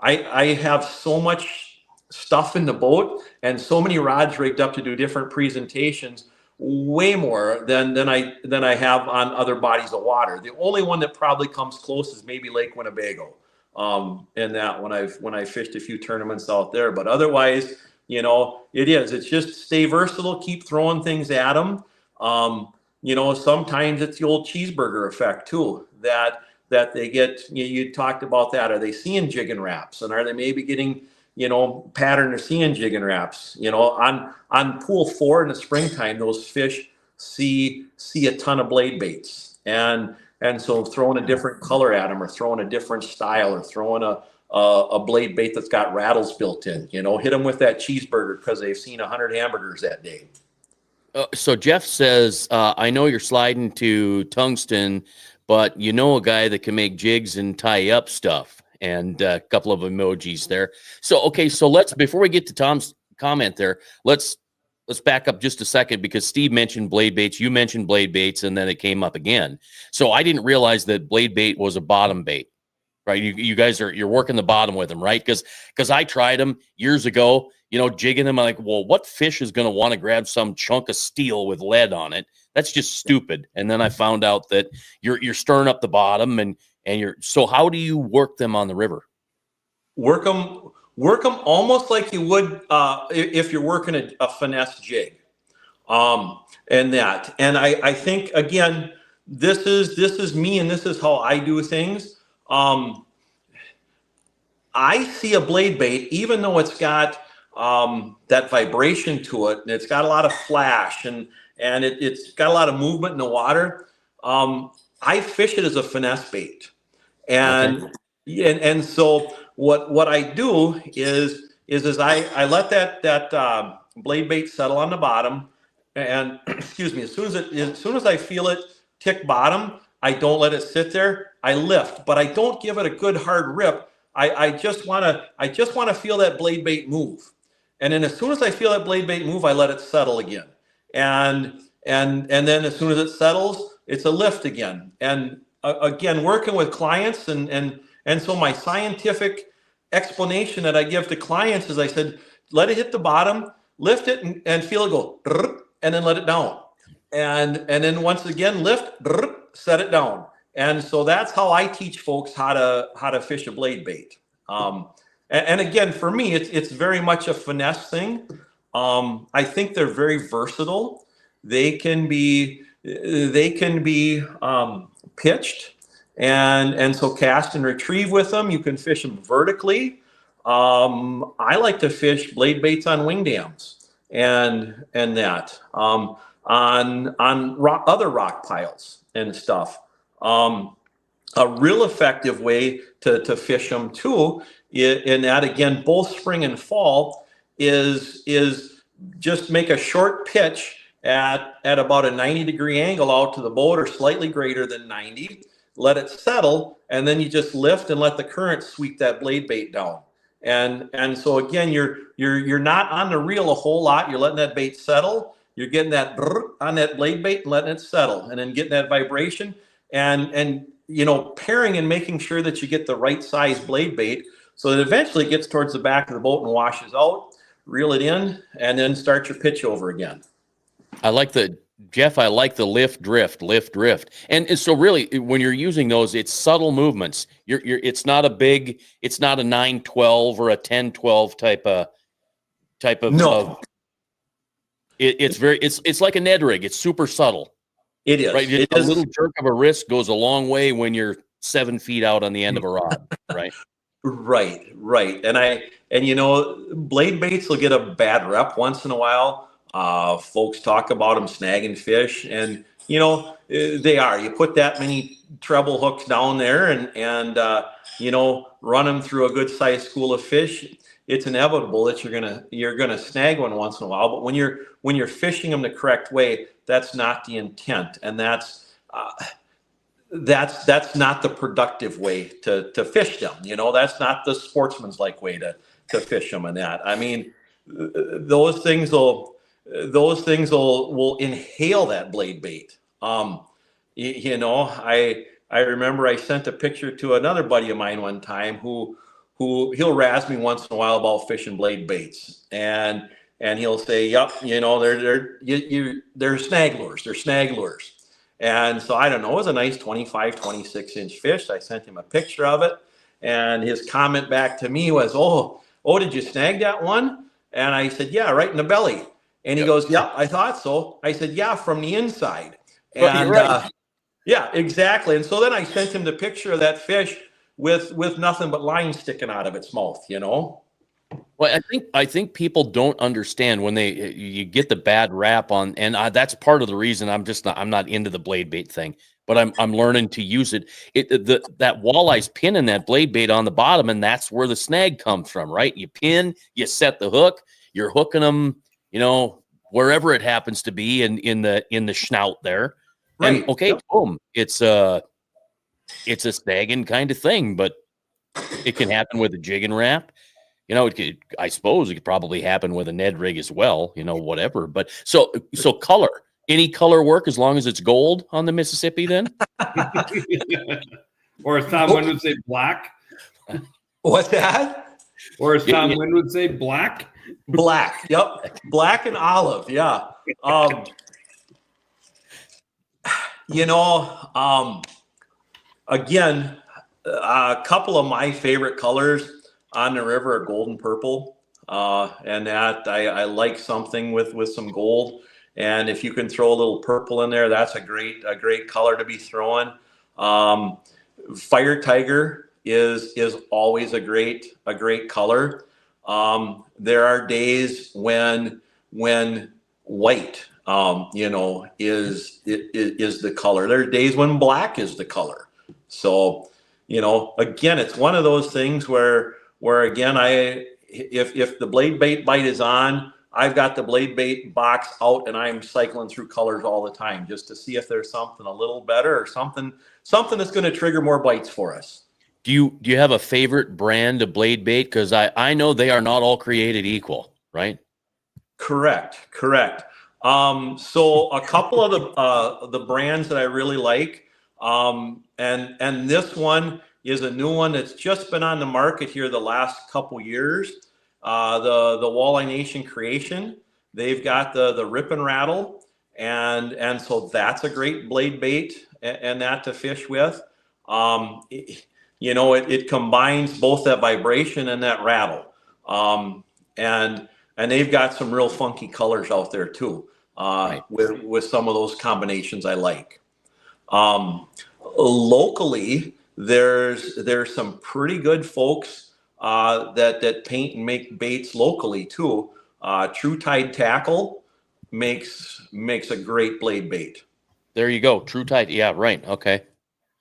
have so much stuff in the boat and so many rods rigged up to do different presentations, way more than I have on other bodies of water. The only one that probably comes close is maybe Lake Winnebago. And that when I fished a few tournaments out there, but otherwise, it's just stay versatile, keep throwing things at them. Sometimes it's the old cheeseburger effect too, that they get, you talked about that. Are they seeing jig and wraps, and are they maybe getting, pattern or seeing jig and wraps, on pool 4 in the springtime, those fish see a ton of blade baits, and so throwing a different color at them, or throwing a different style, or throwing a blade bait that's got rattles built in, hit them with that cheeseburger because they've seen 100 hamburgers that day. So Jeff says, I know you're sliding to tungsten, but a guy that can make jigs and tie up stuff, and a couple of emojis there. So, okay. So before we get to Tom's comment there, let's let's back up just a second, because Steve mentioned blade baits, you mentioned blade baits, and then it came up again. So I didn't realize that blade bait was a bottom bait, right? You guys you're working the bottom with them, right? Because I tried them years ago, jigging them. I'm like, well, what fish is going to want to grab some chunk of steel with lead on it? That's just stupid. And then I found out that you're stirring up the bottom, and so how do you work them on the river? Work them almost like you would if you're working a finesse jig, and I think, again, this is me, and this is how I do things. I see a blade bait, even though it's got that vibration to it, and it's got a lot of flash, and it's got a lot of movement in the water. I fish it as a finesse bait, and so what I do is I let that blade bait settle on the bottom, and excuse me, as soon as I feel it tick bottom, I don't let it sit there. I lift, but I don't give it a good hard rip. I just want to feel that blade bait move, and then as soon as I feel that blade bait move, I let it settle again, and then as soon as it settles, it's a lift again. And again, working with clients, and so my scientific explanation that I give to clients is, I said, let it hit the bottom, lift it, and feel it go, and then let it down, and then once again lift, set it down. And so that's how I teach folks how to fish a blade bait. And again, for me, it's very much a finesse thing. I think they're very versatile. They can be pitched, and so cast and retrieve with them. You can fish them vertically. I like to fish blade baits on wing dams and that on other rock piles and stuff. A real effective way to fish them too, in that, again, both spring and fall, is just make a short pitch at about a 90-degree angle out to the boat, or slightly greater than 90. Let it settle, and then you just lift and let the current sweep that blade bait down. And so again, you're not on the reel a whole lot. You're letting that bait settle. You're getting that on that blade bait and letting it settle, and then getting that vibration, and pairing and making sure that you get the right size blade bait, so that eventually it gets towards the back of the boat and washes out. Reel it in, and then start your pitch over again. I like the lift drift. And so really, when you're using those, it's subtle movements. It's not a 9-12 or a 10-12 type of no. It's like a Ned rig. It's super subtle. It is. Right. A little jerk of a wrist goes a long way when you're 7 feet out on the end of a rod. Right. Right. And blade baits will get a bad rep once in a while. Folks talk about them snagging fish, and they are. You put that many treble hooks down there, and run them through a good sized school of fish, it's inevitable that you're gonna snag one once in a while. But when you're fishing them the correct way, that's not the intent, and that's not the productive way to fish them. That's not the sportsman's-like way to fish them. And that, I mean, those things will inhale that blade bait. I remember I sent a picture to another buddy of mine one time who he'll razz me once in a while about fishing blade baits, and he'll say, "Yep, they're snag lures. They're snag lures." And so I don't know, it was a nice 25, 26 inch fish. I sent him a picture of it, and his comment back to me was, "Oh, did you snag that one?" And I said, "Yeah, right in the belly." And he goes, "Yeah, I thought so." I said, "Yeah, from the inside." And right. Yeah, exactly. And so then I sent him the picture of that fish with nothing but line sticking out of its mouth. Well, I think people don't understand when you get the bad rap on, and that's part of the reason I'm not into the blade bait thing. But I'm learning to use it. That walleye's pinning that blade bait on the bottom, and that's where the snag comes from, right? You pin, you set the hook, you're hooking them, wherever it happens to be in the snout there. Right. And okay, boom. It's a snagging kind of thing, but it can happen with a jig and wrap. You know, I suppose it could probably happen with a Ned rig as well, you know, whatever. But so color, any color work as long as it's gold on the Mississippi then? Or as Tom Wynn would say, black. What's that? Or as Tom Wynn would say, black. Black. Yep. Black and olive. Yeah. You know, again, a couple of my favorite colors on the river are gold and purple. And that I like something with some gold. And if you can throw a little purple in there, that's a great color to be throwing. Fire Tiger is always a great color. There are days when white, you know, is the color. There are days when black is the color. So, you know, again, it's one of those things where again, if the blade bait bite is on, I've got the blade bait box out and I'm cycling through colors all the time just to see if there's something a little better or something that's going to trigger more bites for us. Do you have a favorite brand of blade bait? Because I know they are not all created equal, right? Correct. So a couple of the brands that I really like, and this one is a new one that's just been on the market here the last couple years. The Walleye Nation Creation, they've got the Rip and Rattle, and so that's a great blade bait and that to fish with. You know, it combines both that vibration and that rattle, and they've got some real funky colors out there too, Right. with some of those combinations I like. Locally, there's some pretty good folks that paint and make baits locally too. True Tide Tackle makes a great blade bait. There you go. True Tide. Yeah, right. Okay.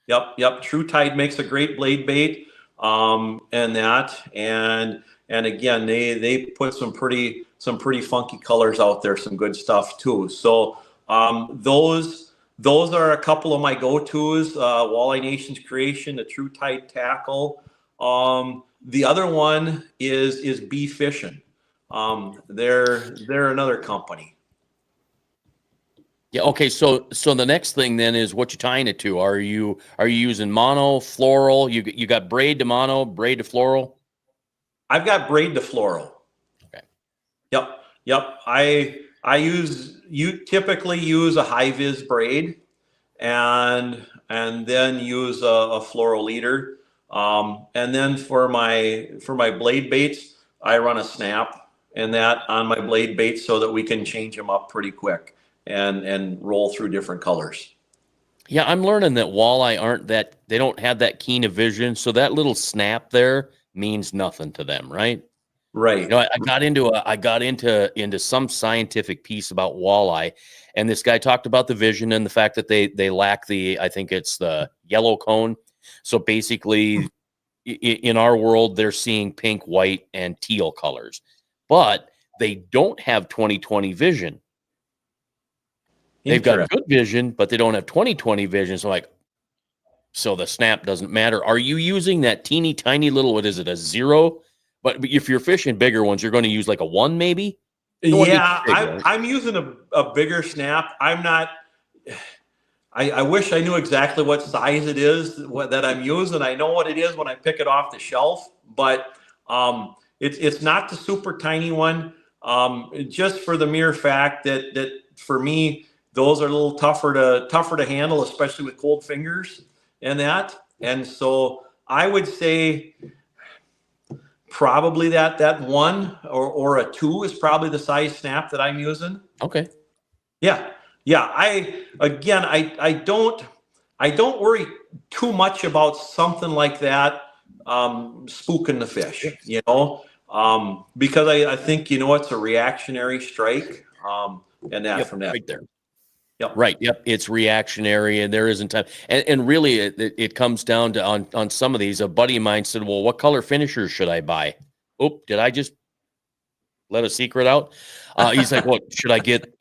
Yep. True Tide makes a great blade bait. And again, they put some pretty funky colors out there, some good stuff too. So those are a couple of my go-tos. Walleye Nation's Creation, the True Tide Tackle. The other one is Bee Fishing. They're another company. Yeah. Okay. So the next thing then is what you're tying it to. Are you using mono, floral? You got braid to mono, braid to floral? I've got braid to floral. Okay. Yep. You typically use a high vis braid and then use a floral leader. And then for my blade baits, I run a snap and that on my blade baits so that we can change them up pretty quick and roll through different colors. Yeah, I'm learning that walleye they don't have that keen of vision, so that little snap there means nothing to them, right? Right. You know, I got into some scientific piece about walleye, and this guy talked about the vision and the fact that they lack I think it's the yellow cone. So basically, in our world, they're seeing pink, white, and teal colors, but they don't have 20/20 vision. They've got good vision, but they don't have 20/20 vision. So the snap doesn't matter. Are you using that teeny tiny little, what is it, a 0? But if you're fishing bigger ones, you're going to use like a 1 maybe? Yeah, I'm using a bigger snap. I'm not. I wish I knew exactly what size it is that I'm using. I know what it is when I pick it off the shelf, but it's not the super tiny one. Just for the mere fact that for me, those are a little tougher to handle, especially with cold fingers and that. And so I would say probably that 1 or a 2 is probably the size snap that I'm using. Okay. Yeah. I don't worry too much about something like that spooking the fish, you know, because I think, you know, it's a reactionary strike, and that from that right there. Yep. Right. Yep. It's reactionary, and there isn't time. And really, it comes down to on some of these. A buddy of mine said, "Well, what color finishers should I buy?" Oh, did I just let a secret out? He's like, "What should I get?"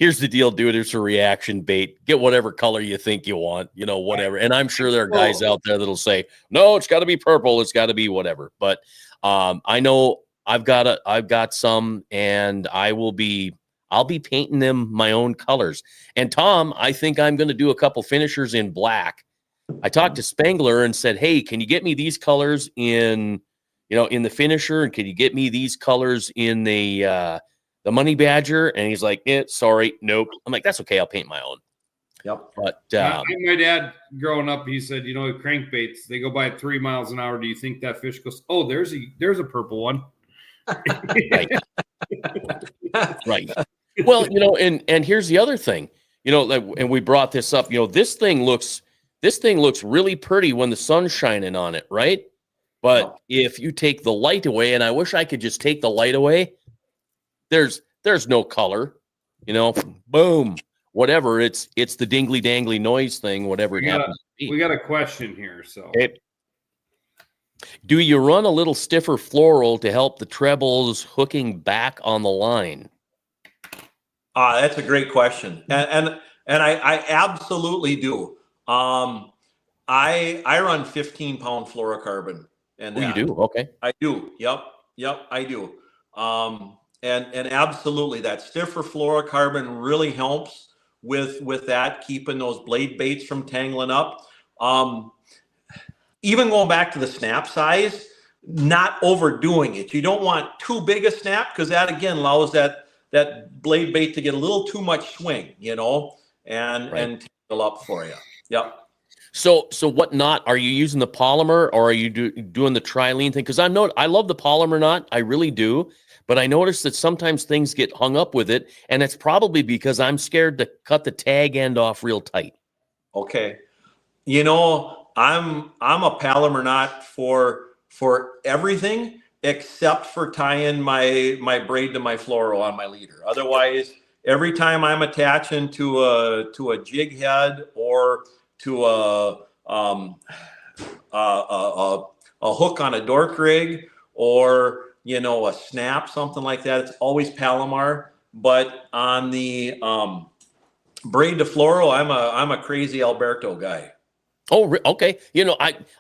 here's the deal, dude. It's a reaction bait. Get whatever color you think you want, whatever. And I'm sure there are guys out there that'll say, no, it's got to be purple. It's got to be whatever. But I know I've got some, and I'll be painting them my own colors. And Tom, I think I'm going to do a couple finishers in black. I talked to Spangler and said, hey, can you get me these colors in the finisher? And can you get me these colors in the Money Badger? And he's like, sorry, nope. I'm like, that's okay. I'll paint my own. Yep. But my dad growing up, he said, crankbaits, they go by at 3 miles an hour. Do you think that fish goes, oh, there's a purple one? Right. Right. Well, and here's the other thing, and we brought this up, this thing looks really pretty when the sun's shining on it. Right. But if you take the light away, and I wish I could just take the light away, there's no color, boom, whatever. It's the dingly dangly noise thing, whatever it happens to be. We got a question here. So do you run a little stiffer floral to help the trebles hooking back on the line? That's a great question. And I absolutely do. I run 15-pound fluorocarbon. And you do? Okay. I do. Yep, I do. And absolutely, that stiffer fluorocarbon really helps with that, keeping those blade baits from tangling up. Even going back to the snap size, not overdoing it. You don't want too big a snap, because that again allows that blade bait to get a little too much swing, and tangle up for you. Yep. So what knot are you using? The polymer, or are you doing the trilene thing? Because I love the polymer knot, I really do, but I noticed that sometimes things get hung up with it, and it's probably because I'm scared to cut the tag end off real tight. Okay, I'm a polymer knot for everything except for tying my braid to my fluoro on my leader. Otherwise, every time I'm attaching to a jig head or to a hook on a dork rig, or a snap, something like that, it's always Palomar. But on the braid to fluoro, I'm a crazy Alberto guy. Oh, okay.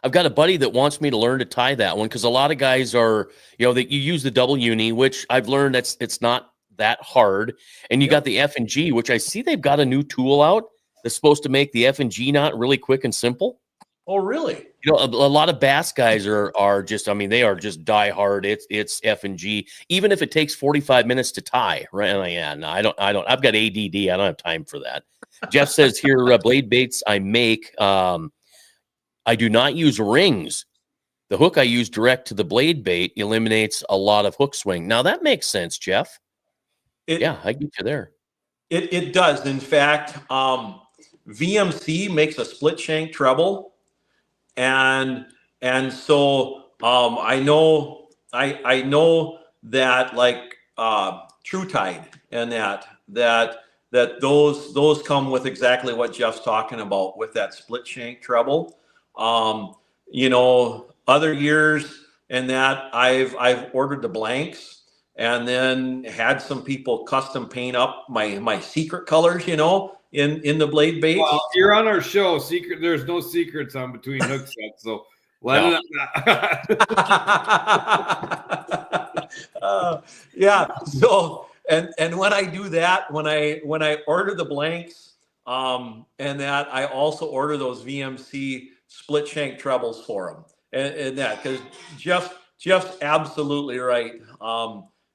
I've got a buddy that wants me to learn to tie that one, because a lot of guys are, that you use the double uni, which I've learned it's not that hard. And you got the F and G, which I see they've got a new tool out that's supposed to make the F and G knot really quick and simple. Oh, really? A lot of bass guys are just, they are just die hard. It's F and G, even if it takes 45 minutes to tie. Right? And I don't. I've got ADD. I don't have time for that. Jeff says here, blade baits I make. I do not use rings. The hook I use direct to the blade bait eliminates a lot of hook swing. Now that makes sense, Jeff. I get you there. It does. In fact, VMC makes a split shank treble, and so I know that, like True Tide and that those come with exactly what Jeff's talking about with that split shank treble. Other years and that I've ordered the blanks and then had some people custom paint up my secret colors, in the blade baits. Well, you're on our show. There's no secrets on between hook sets, so let it yeah. So and when I do that, when I order the blanks, and that I also order those VMC split shank trebles for them, and that, because Jeff's absolutely right.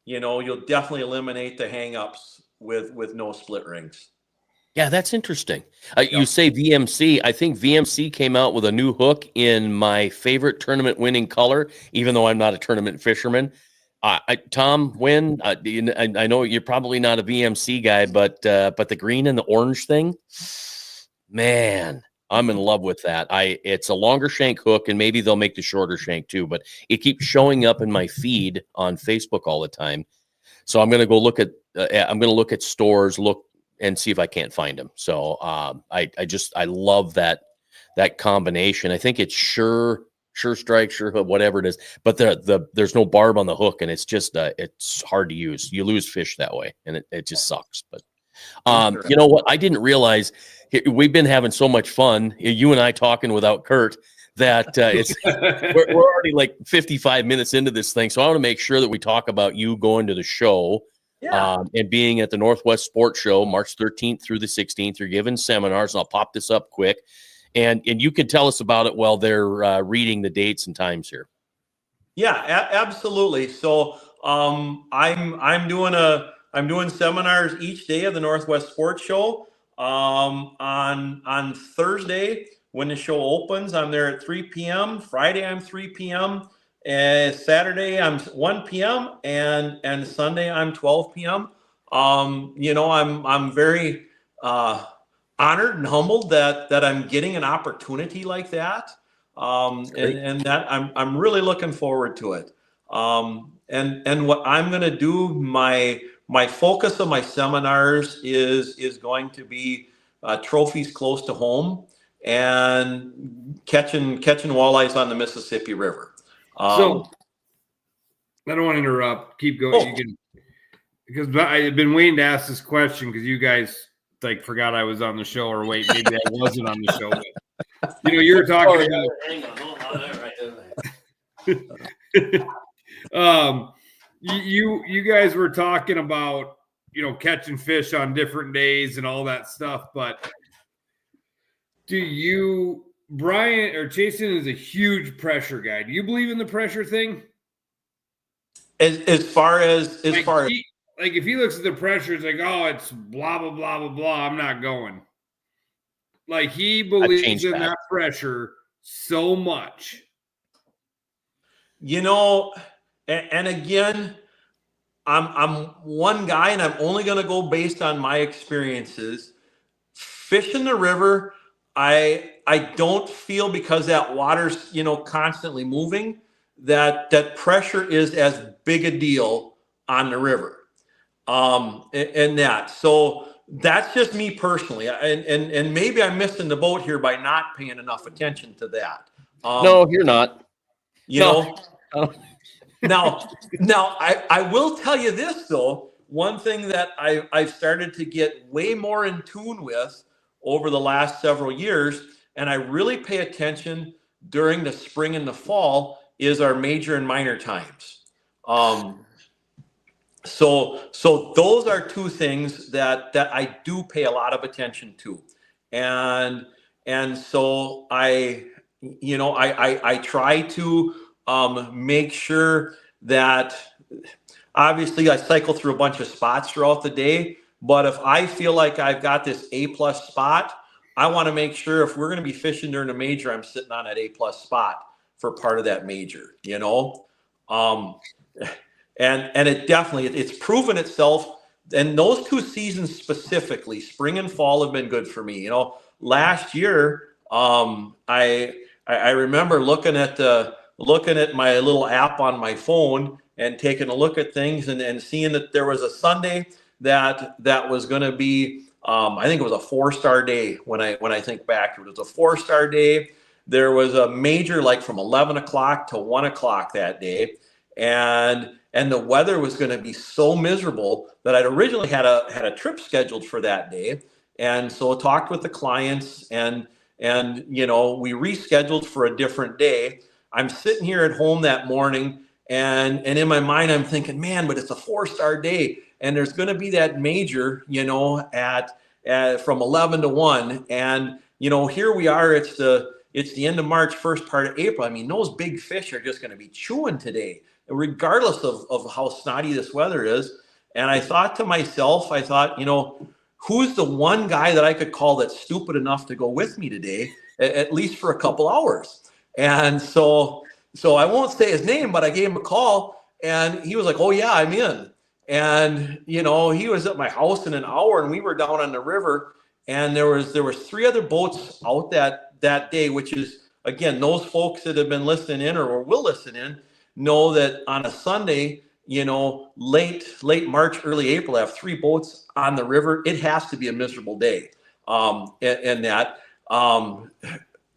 You'll definitely eliminate the hangups with no split rings. Yeah, that's interesting. You say VMC. I think VMC came out with a new hook in my favorite tournament winning color, even though I'm not a tournament fisherman. Tom, Wynn, I know you're probably not a VMC guy, but the green and the orange thing, man, I'm in love with that. It's a longer shank hook, and maybe they'll make the shorter shank too, but it keeps showing up in my feed on Facebook all the time. So I'm going to go look at stores, and see if I can't find them. So I love that combination. I think it's Sure Strike, Sure Hook, whatever it is, but there's no barb on the hook, and it's just it's hard to use. You lose fish that way, and it just sucks. But You know what? I didn't realize we've been having so much fun, you and I talking without Kurt, that we're already like 55 minutes into this thing. So I want to make sure that we talk about you going to the show and being at the Northwest Sports Show, March 13th through the 16th. You're giving seminars, and I'll pop this up quick. And you can tell us about it while they're reading the dates and times here. Yeah, absolutely. So I'm doing seminars each day of the Northwest Sports Show. On Thursday when the show opens, I'm there at 3 p.m. Friday I'm 3 p.m. Saturday I'm 1 p.m. and Sunday I'm 12 p.m. I'm very honored and humbled that I'm getting an opportunity like that. And that I'm really looking forward to it. And what I'm going to do, my focus of my seminars is going to be trophies close to home and catching walleyes on the Mississippi River. So I don't want to interrupt. Keep going. You can, because I've been waiting to ask this question because you guys like forgot I was on the show, or wait, maybe I wasn't on the show. But, you were talking about you guys were talking about catching fish on different days and all that stuff, but Brian or Jason is a huge pressure guy. Do you believe in the pressure thing? As far as like if he looks at the pressure, it's like, oh, it's blah blah blah blah blah, I'm not going. Like he believes in that pressure so much. And again, I'm one guy, and I'm only going to go based on my experiences. Fish in the river, I don't feel, because that water's constantly moving, that pressure is as big a deal on the river. And that, so that's just me personally, and maybe I'm missing the boat here by not paying enough attention to that. No, you're not. Now, I will tell you this, though. One thing that I've started to get way more in tune with over the last several years, and I really pay attention during the spring and the fall, is our major and minor times. So those are two things that I do pay a lot of attention to. And so I try to make sure that, obviously I cycle through a bunch of spots throughout the day, but if I feel like I've got this A+ spot, I want to make sure if we're going to be fishing during a major, I'm sitting on that A+ spot for part of that major, and it definitely, it's proven itself. And those two seasons specifically, spring and fall, have been good for me. Last year, I remember looking at my little app on my phone and taking a look at things and seeing that there was a Sunday that was going to be, I think it was a 4-star day. When I think back, it was a 4-star day. There was a major like from 11 o'clock to 1 o'clock that day. And the weather was going to be so miserable that I'd originally had a trip scheduled for that day. And so I talked with the clients and we rescheduled for a different day. I'm sitting here at home that morning, and in my mind, I'm thinking, man, but it's a 4-star day, and there's going to be that major, at from 11 to 1. And, here we are, it's the end of March, first part of April. I mean, those big fish are just going to be chewing today, regardless of how snotty this weather is. And I thought to myself, who's the one guy that I could call that's stupid enough to go with me today, at least for a couple hours? And so I won't say his name, but I gave him a call, and he was like, oh yeah, I'm in. And, he was at my house in an hour, and we were down on the river, and there was 3 other boats out that day, which is, again, those folks that have been listening in or will listen in know that on a Sunday, late March, early April, I have 3 boats on the river. It has to be a miserable day. And that,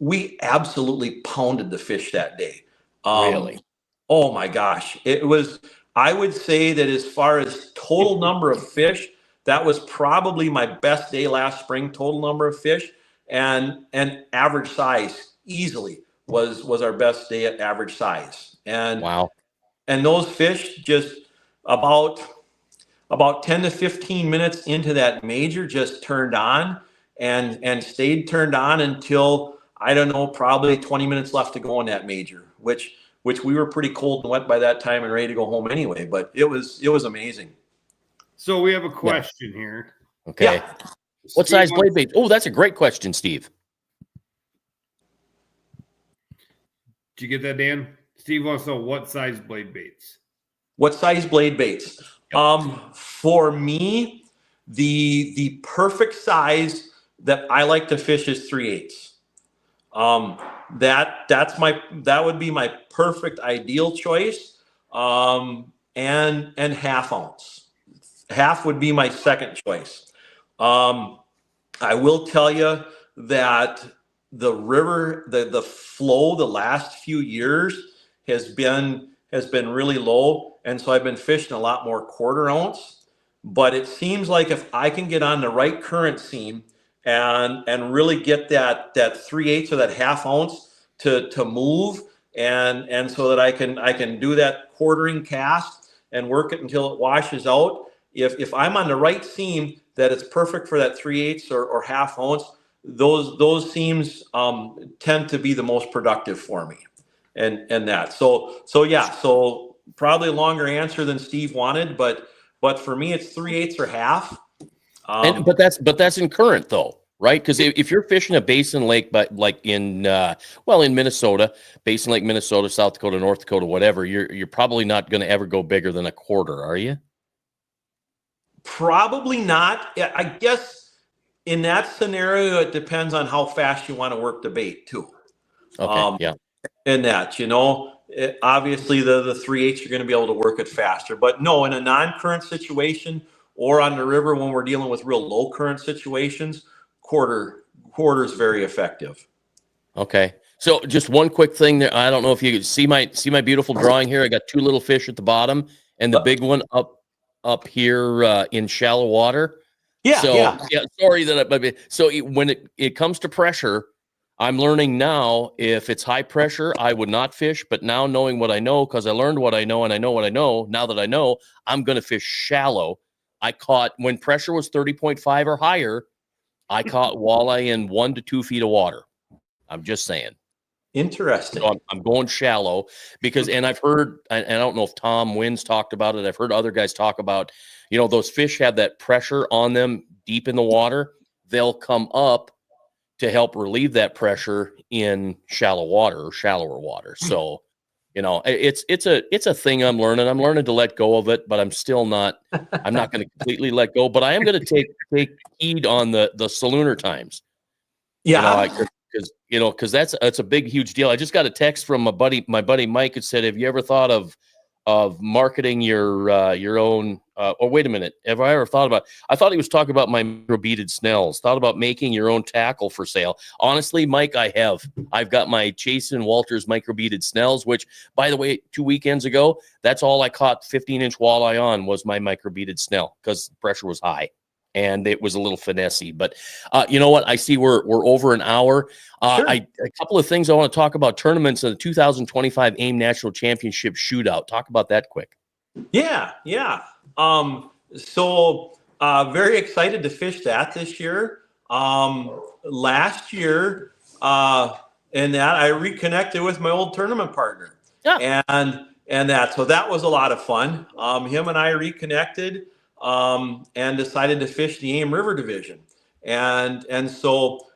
we absolutely pounded the fish that day. Really? Oh my gosh. It was, I would say that as far as total number of fish, that was probably my best day last spring, total number of fish, and average size easily was our best day at average size. And Wow. and those fish just about 10 to 15 minutes into that major just turned on and stayed turned on until, I don't know, probably 20 minutes left to go in that major, which we were pretty cold and wet by that time and ready to go home anyway, but it was amazing. So we have a question here. Okay. Yeah. What size blade bait? Oh, that's a great question, Steve. Did you get that, Dan? Steve wants to know what size blade baits. What size blade baits? For me, the perfect size that I like to fish is 3/8. That would be my perfect ideal choice. And half ounce. Half would be my second choice. I will tell you that the river, the flow the last few years has been really low, and so I've been fishing a lot more 1/4 ounce. But it seems like if I can get on the right current seam and really get that 3/8 or that half ounce to move, and so that I can do that quartering cast and work it until it washes out. If I'm on the right seam that it's perfect for that 3/8 or half ounce, those seams tend to be the most productive for me, and that. So probably a longer answer than Steve wanted, but for me it's 3/8 or half. But that's in current though, right? Because if you're fishing a basin lake, but like in Minnesota, Basin Lake, Minnesota, South Dakota, North Dakota, whatever, you're probably not going to ever go bigger than 1/4, are you? Probably not. I guess in that scenario, it depends on how fast you want to work the bait too. Okay, yeah. And that, obviously the 3/8 you're going to be able to work it faster. But no, in a non-current situation or on the river when we're dealing with real low current situations, quarter is very effective. Okay. So just one quick thing there. I don't know if you could see my beautiful drawing here. I got 2 little fish at the bottom and the big one up here in shallow water. Yeah. Sorry that when it comes to pressure, I'm learning now if it's high pressure, I would not fish. But now knowing what I know, because I learned what I know and I know what I know, now that I know, I'm going to fish shallow. I caught, when pressure was 30.5 or higher, I caught walleye in 1 to 2 feet of water. I'm just saying. Interesting. So I'm going shallow because, and I've heard, and I don't know if Tom Wins talked about it. I've heard other guys talk about, those fish have that pressure on them deep in the water. They'll come up to help relieve that pressure in shallow water or shallower water. So, it's a thing I'm learning. I'm learning to let go of it, but I'm still not, I'm not going to completely let go, but I am going to take heed on the salooner times. Yeah. Because that's a big, huge deal. I just got a text from my buddy Mike. It said, "Have you ever thought of marketing your own?" Wait a minute. Have I ever thought about? I thought he was talking about my micro-beaded snells. Thought about making your own tackle for sale. Honestly, Mike, I have. I've got my Chase and Walters micro-beaded snells, which, by the way, 2 weekends ago, that's all I caught 15-inch walleye on was my micro-beaded snell because pressure was high. And it was a little finessey, but you know what? I see we're over an hour. Sure. A couple of things I want to talk about: tournaments of the 2025 AIM National Championship Shootout. Talk about that quick. Yeah. So very excited to fish that this year. Last year, and that I reconnected with my old tournament partner. Yeah. And that, so that was a lot of fun. Him and I reconnected. And decided to fish the AIM River Division, and so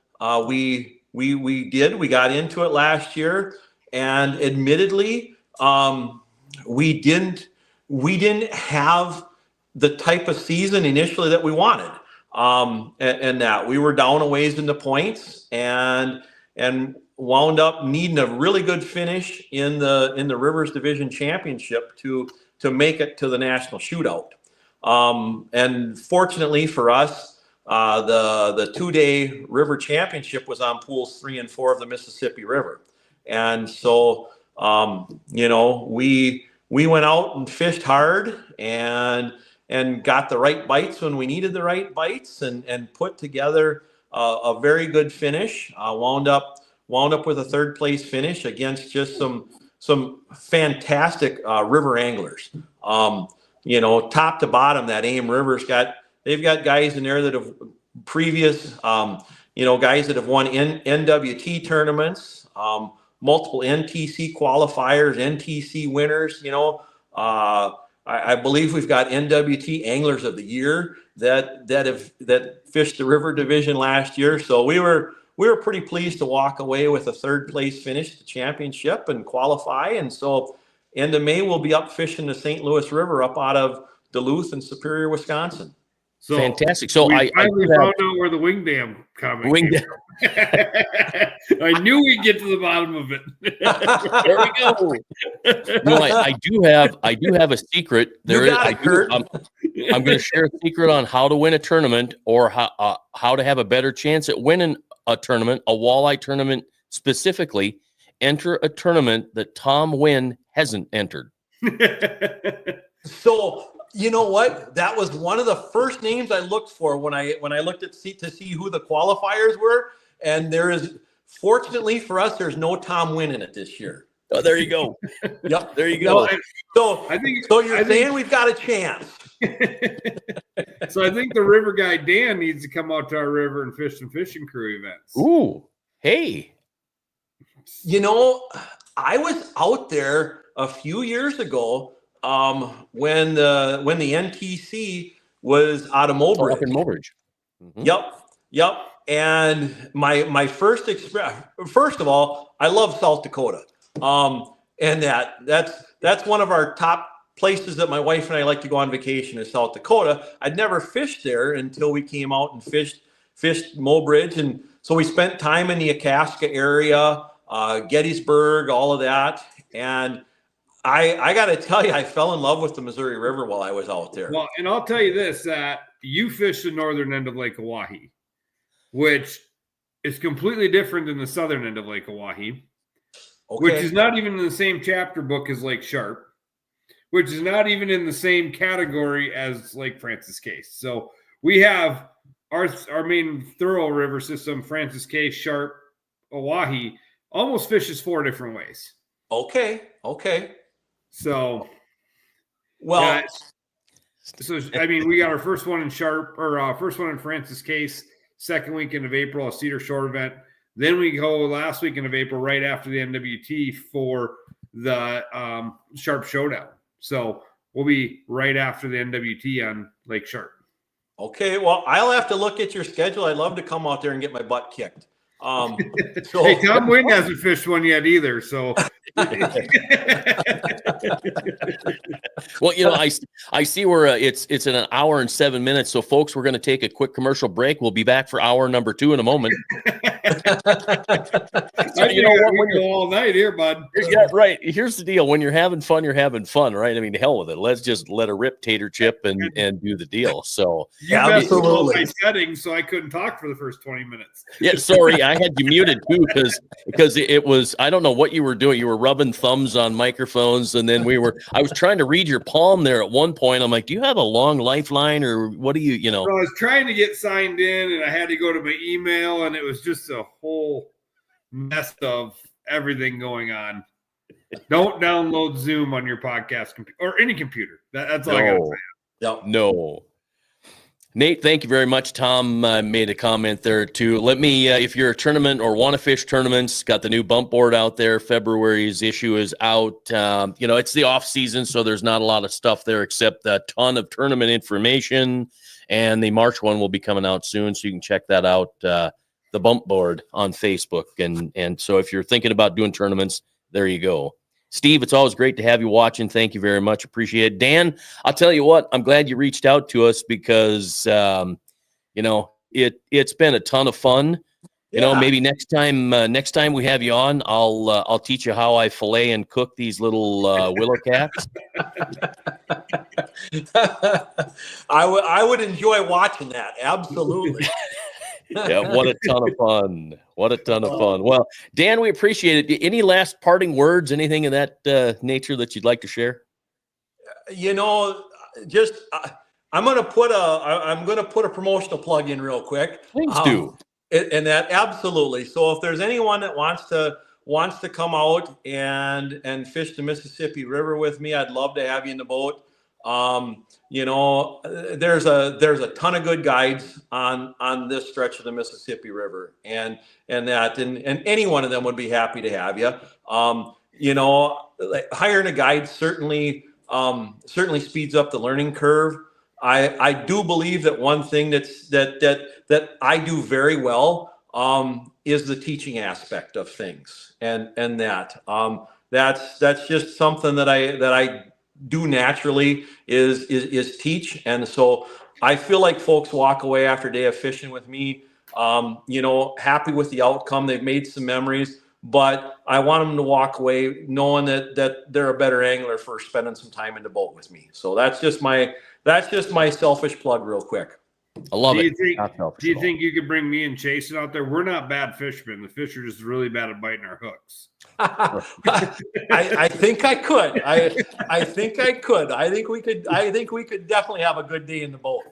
we got into it last year, and admittedly, we didn't have the type of season initially that we wanted, and that we were down a ways in the points, and wound up needing a really good finish in the Rivers Division Championship to make it to the national shootout. And fortunately for us, the 2-day river championship was on pools 3 and 4 of the Mississippi River. And so, we went out and fished hard and and got the right bites when we needed the right bites, and put together a very good finish. Wound up with a third place finish against just some fantastic river anglers. Top to bottom, that Aim River's they've got guys in there that have previous, guys that have won NWT tournaments, multiple NTC qualifiers, NTC winners. I believe we've got NWT Anglers of the Year that fished the river division last year. So we were pretty pleased to walk away with a third place finish at the championship and qualify. And so end of May, we'll be up fishing the St. Louis River up out of Duluth and Superior, Wisconsin. So fantastic. So I finally found out where the wing dam comment came from. I knew we'd get to the bottom of it. There we go. No, I do have a secret. I'm going to share a secret on how to win a tournament, or how to have a better chance at winning a tournament, a walleye tournament specifically. Enter a tournament that Tom Wynn hasn't entered. So you know what? That was one of the first names I looked for when I looked to see who the qualifiers were. And fortunately for us, there's no Tom Wynn in it this year. Oh, there you go. Yep, there you go. So you're saying we've got a chance. So I think the river guy Dan needs to come out to our river and fish some fishing crew events. Ooh, hey. I was out there a few years ago when the NTC was out of Mobridge. Up in Mobridge. Mm-hmm. Yep. And my first experience, first of all, I love South Dakota. And that's one of our top places that my wife and I like to go on vacation is South Dakota. I'd never fished there until we came out and fished Mobridge. And so we spent time in the Akaska area, Gettysburg, all of that. And I got to tell you, I fell in love with the Missouri River while I was out there. Well, and I'll tell you this, that you fished the northern end of Lake Oahe, which is completely different than the southern end of Lake Oahe, which is not even in the same chapter book as Lake Sharp, which is not even in the same category as Lake Francis Case. So we have our main thorough river system, Francis Case, Sharp, Oahe, almost fishes 4 different ways. Okay. So, well, we got our first one in Sharp, or first one in Francis Case, second weekend of April, a Cedar Shore event. Then we go last weekend of April, right after the NWT, for the Sharp Showdown. So we'll be right after the NWT on Lake Sharp. Okay, well, I'll have to look at your schedule. I'd love to come out there and get my butt kicked. Hey, Tom Wynn hasn't fished one yet either, so. Well, I see where it's in an hour and 7 minutes. So, folks, we're going to take a quick commercial break. We'll be back for hour number 2 in a moment. So, you know what? We go all night here, bud. Yeah, right. Here's the deal: when you're having fun, right? I mean, hell with it. Let's just let a rip tater chip and do the deal. So, you absolutely my settings, so I couldn't talk for the first 20 minutes. Yeah, sorry, I had you muted too because it was, I don't know what you were doing. You were rubbing thumbs on microphones, and then I was trying to read your palm there at one point. I'm like, do you have a long lifeline, or what do you? So I was trying to get signed in, and I had to go to my email, and it was just a whole mess of everything going on. Don't download Zoom on your podcast computer or any computer. That's all I got to say. Yep. No. Nate, thank you very much. Tom made a comment there too. Let me, if you're a tournament or want to fish tournaments, got the new bump board out there. February's issue is out. It's the off season, so there's not a lot of stuff there except a ton of tournament information. And the March one will be coming out soon, so you can check that out. The bump board on Facebook. And so if you're thinking about doing tournaments, there you go. Steve, it's always great to have you watching. Thank you very much. Appreciate it. Dan, I'll tell you what, I'm glad you reached out to us because, it's been a ton of fun. Yeah. Maybe next time we have you on, I'll teach you how I fillet and cook these little willow caps. I would enjoy watching that. Absolutely. Yeah, what a ton of fun. What a ton of fun. Well, Dan, we appreciate it. Any last parting words, anything of that nature that you'd like to share? I'm gonna put a promotional plug in real quick. Please do. And that absolutely. So if there's anyone that wants to come out and fish the Mississippi River with me, I'd love to have you in the boat. There's a ton of good guides on this stretch of the Mississippi River, and any one of them would be happy to have you. Like hiring a guide certainly speeds up the learning curve. I do believe that one thing that I do very well is the teaching aspect of things, and that's just something that I do naturally is teach. And so I feel like folks walk away after a day of fishing with me, happy with the outcome. They've made some memories, but I want them to walk away knowing that they're a better angler for spending some time in the boat with me. So that's just my selfish plug real quick. I love it. Do you think you could bring me and Jason out there? We're not bad fishermen. The fish are just really bad at biting our hooks. I think I could. I think I could. I think we could definitely have a good day in the boat.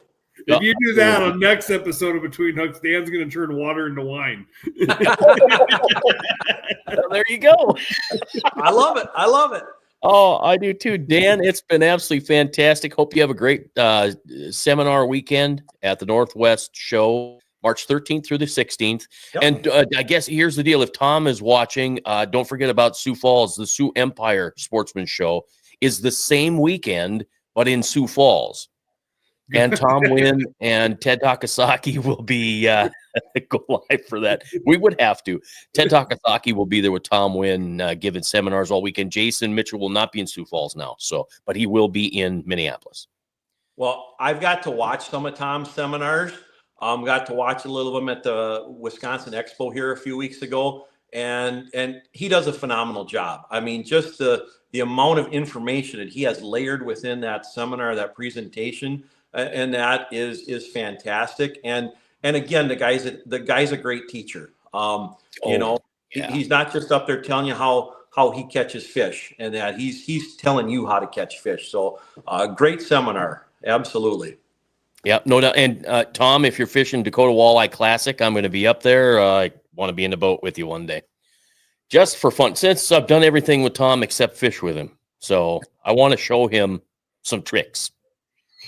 If you do that on next episode of Between Hooks, Dan's going to turn water into wine. There you go. I love it. Oh, I do too. Dan, it's been absolutely fantastic. Hope you have a great seminar weekend at the Northwest Show, March 13th through the 16th. Yep. And I guess here's the deal. If Tom is watching, don't forget about Sioux Falls. The Sioux Empire Sportsman Show is the same weekend, but in Sioux Falls. And Tom Wynn and Ted Takasaki will be go live for that. We would have to. Ted Takasaki will be there with Tom Wynn giving seminars all weekend. Jason Mitchell will not be in Sioux Falls now, but he will be in Minneapolis. Well, I've got to watch some of Tom's seminars. Got to watch a little of them at the Wisconsin Expo here a few weeks ago, and he does a phenomenal job. I mean, just the amount of information that he has layered within that seminar, that presentation. And that is fantastic. And again, the guy's a great teacher. He's not just up there telling you how he catches fish, and that he's telling you how to catch fish. So great seminar. Absolutely. Yeah, no doubt. And Tom, if you're fishing Dakota Walleye Classic, I'm going to be up there. I want to be in the boat with you one day, just for fun. Since I've done everything with Tom except fish with him, so I want to show him some tricks.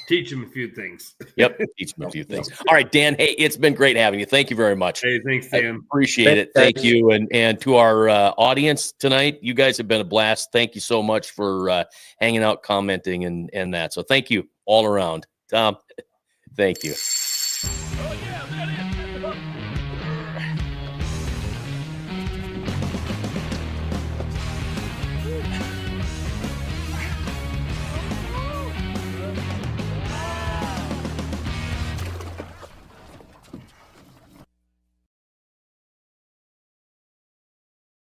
Teach him a few things. Yep, teach him a few things. All right, Dan. Hey, it's been great having you. Thank you very much. Hey, thanks, Dan. Appreciate it. Thank you, and to our audience tonight, you guys have been a blast. Thank you so much for hanging out, commenting, and that. So thank you all around, Tom. Thank you.